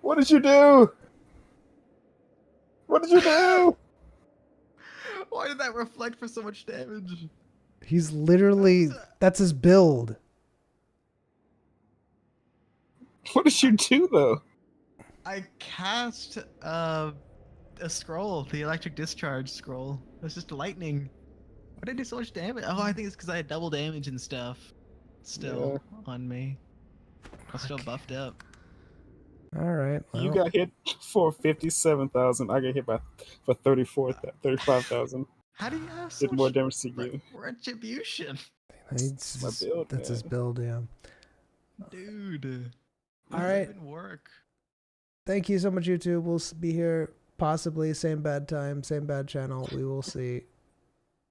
What did you do? What did you do? Why did that reflect for so much damage? He's literally. That's his build. What did you do, though? I cast a scroll, the electric discharge scroll. It was just lightning. Why did I do so much damage? Oh, I think it's because I had double damage and stuff still on me. I was still buffed up. All right. You well, got hit for 57,000. I got hit for 35,000. How do you have so Did more much damage to you. retribution? it's my just- build, that's his man. build. Yeah. Dude. All right. Even work. Thank you so much, YouTube. We'll be here possibly same bad time, same bad channel. We will see.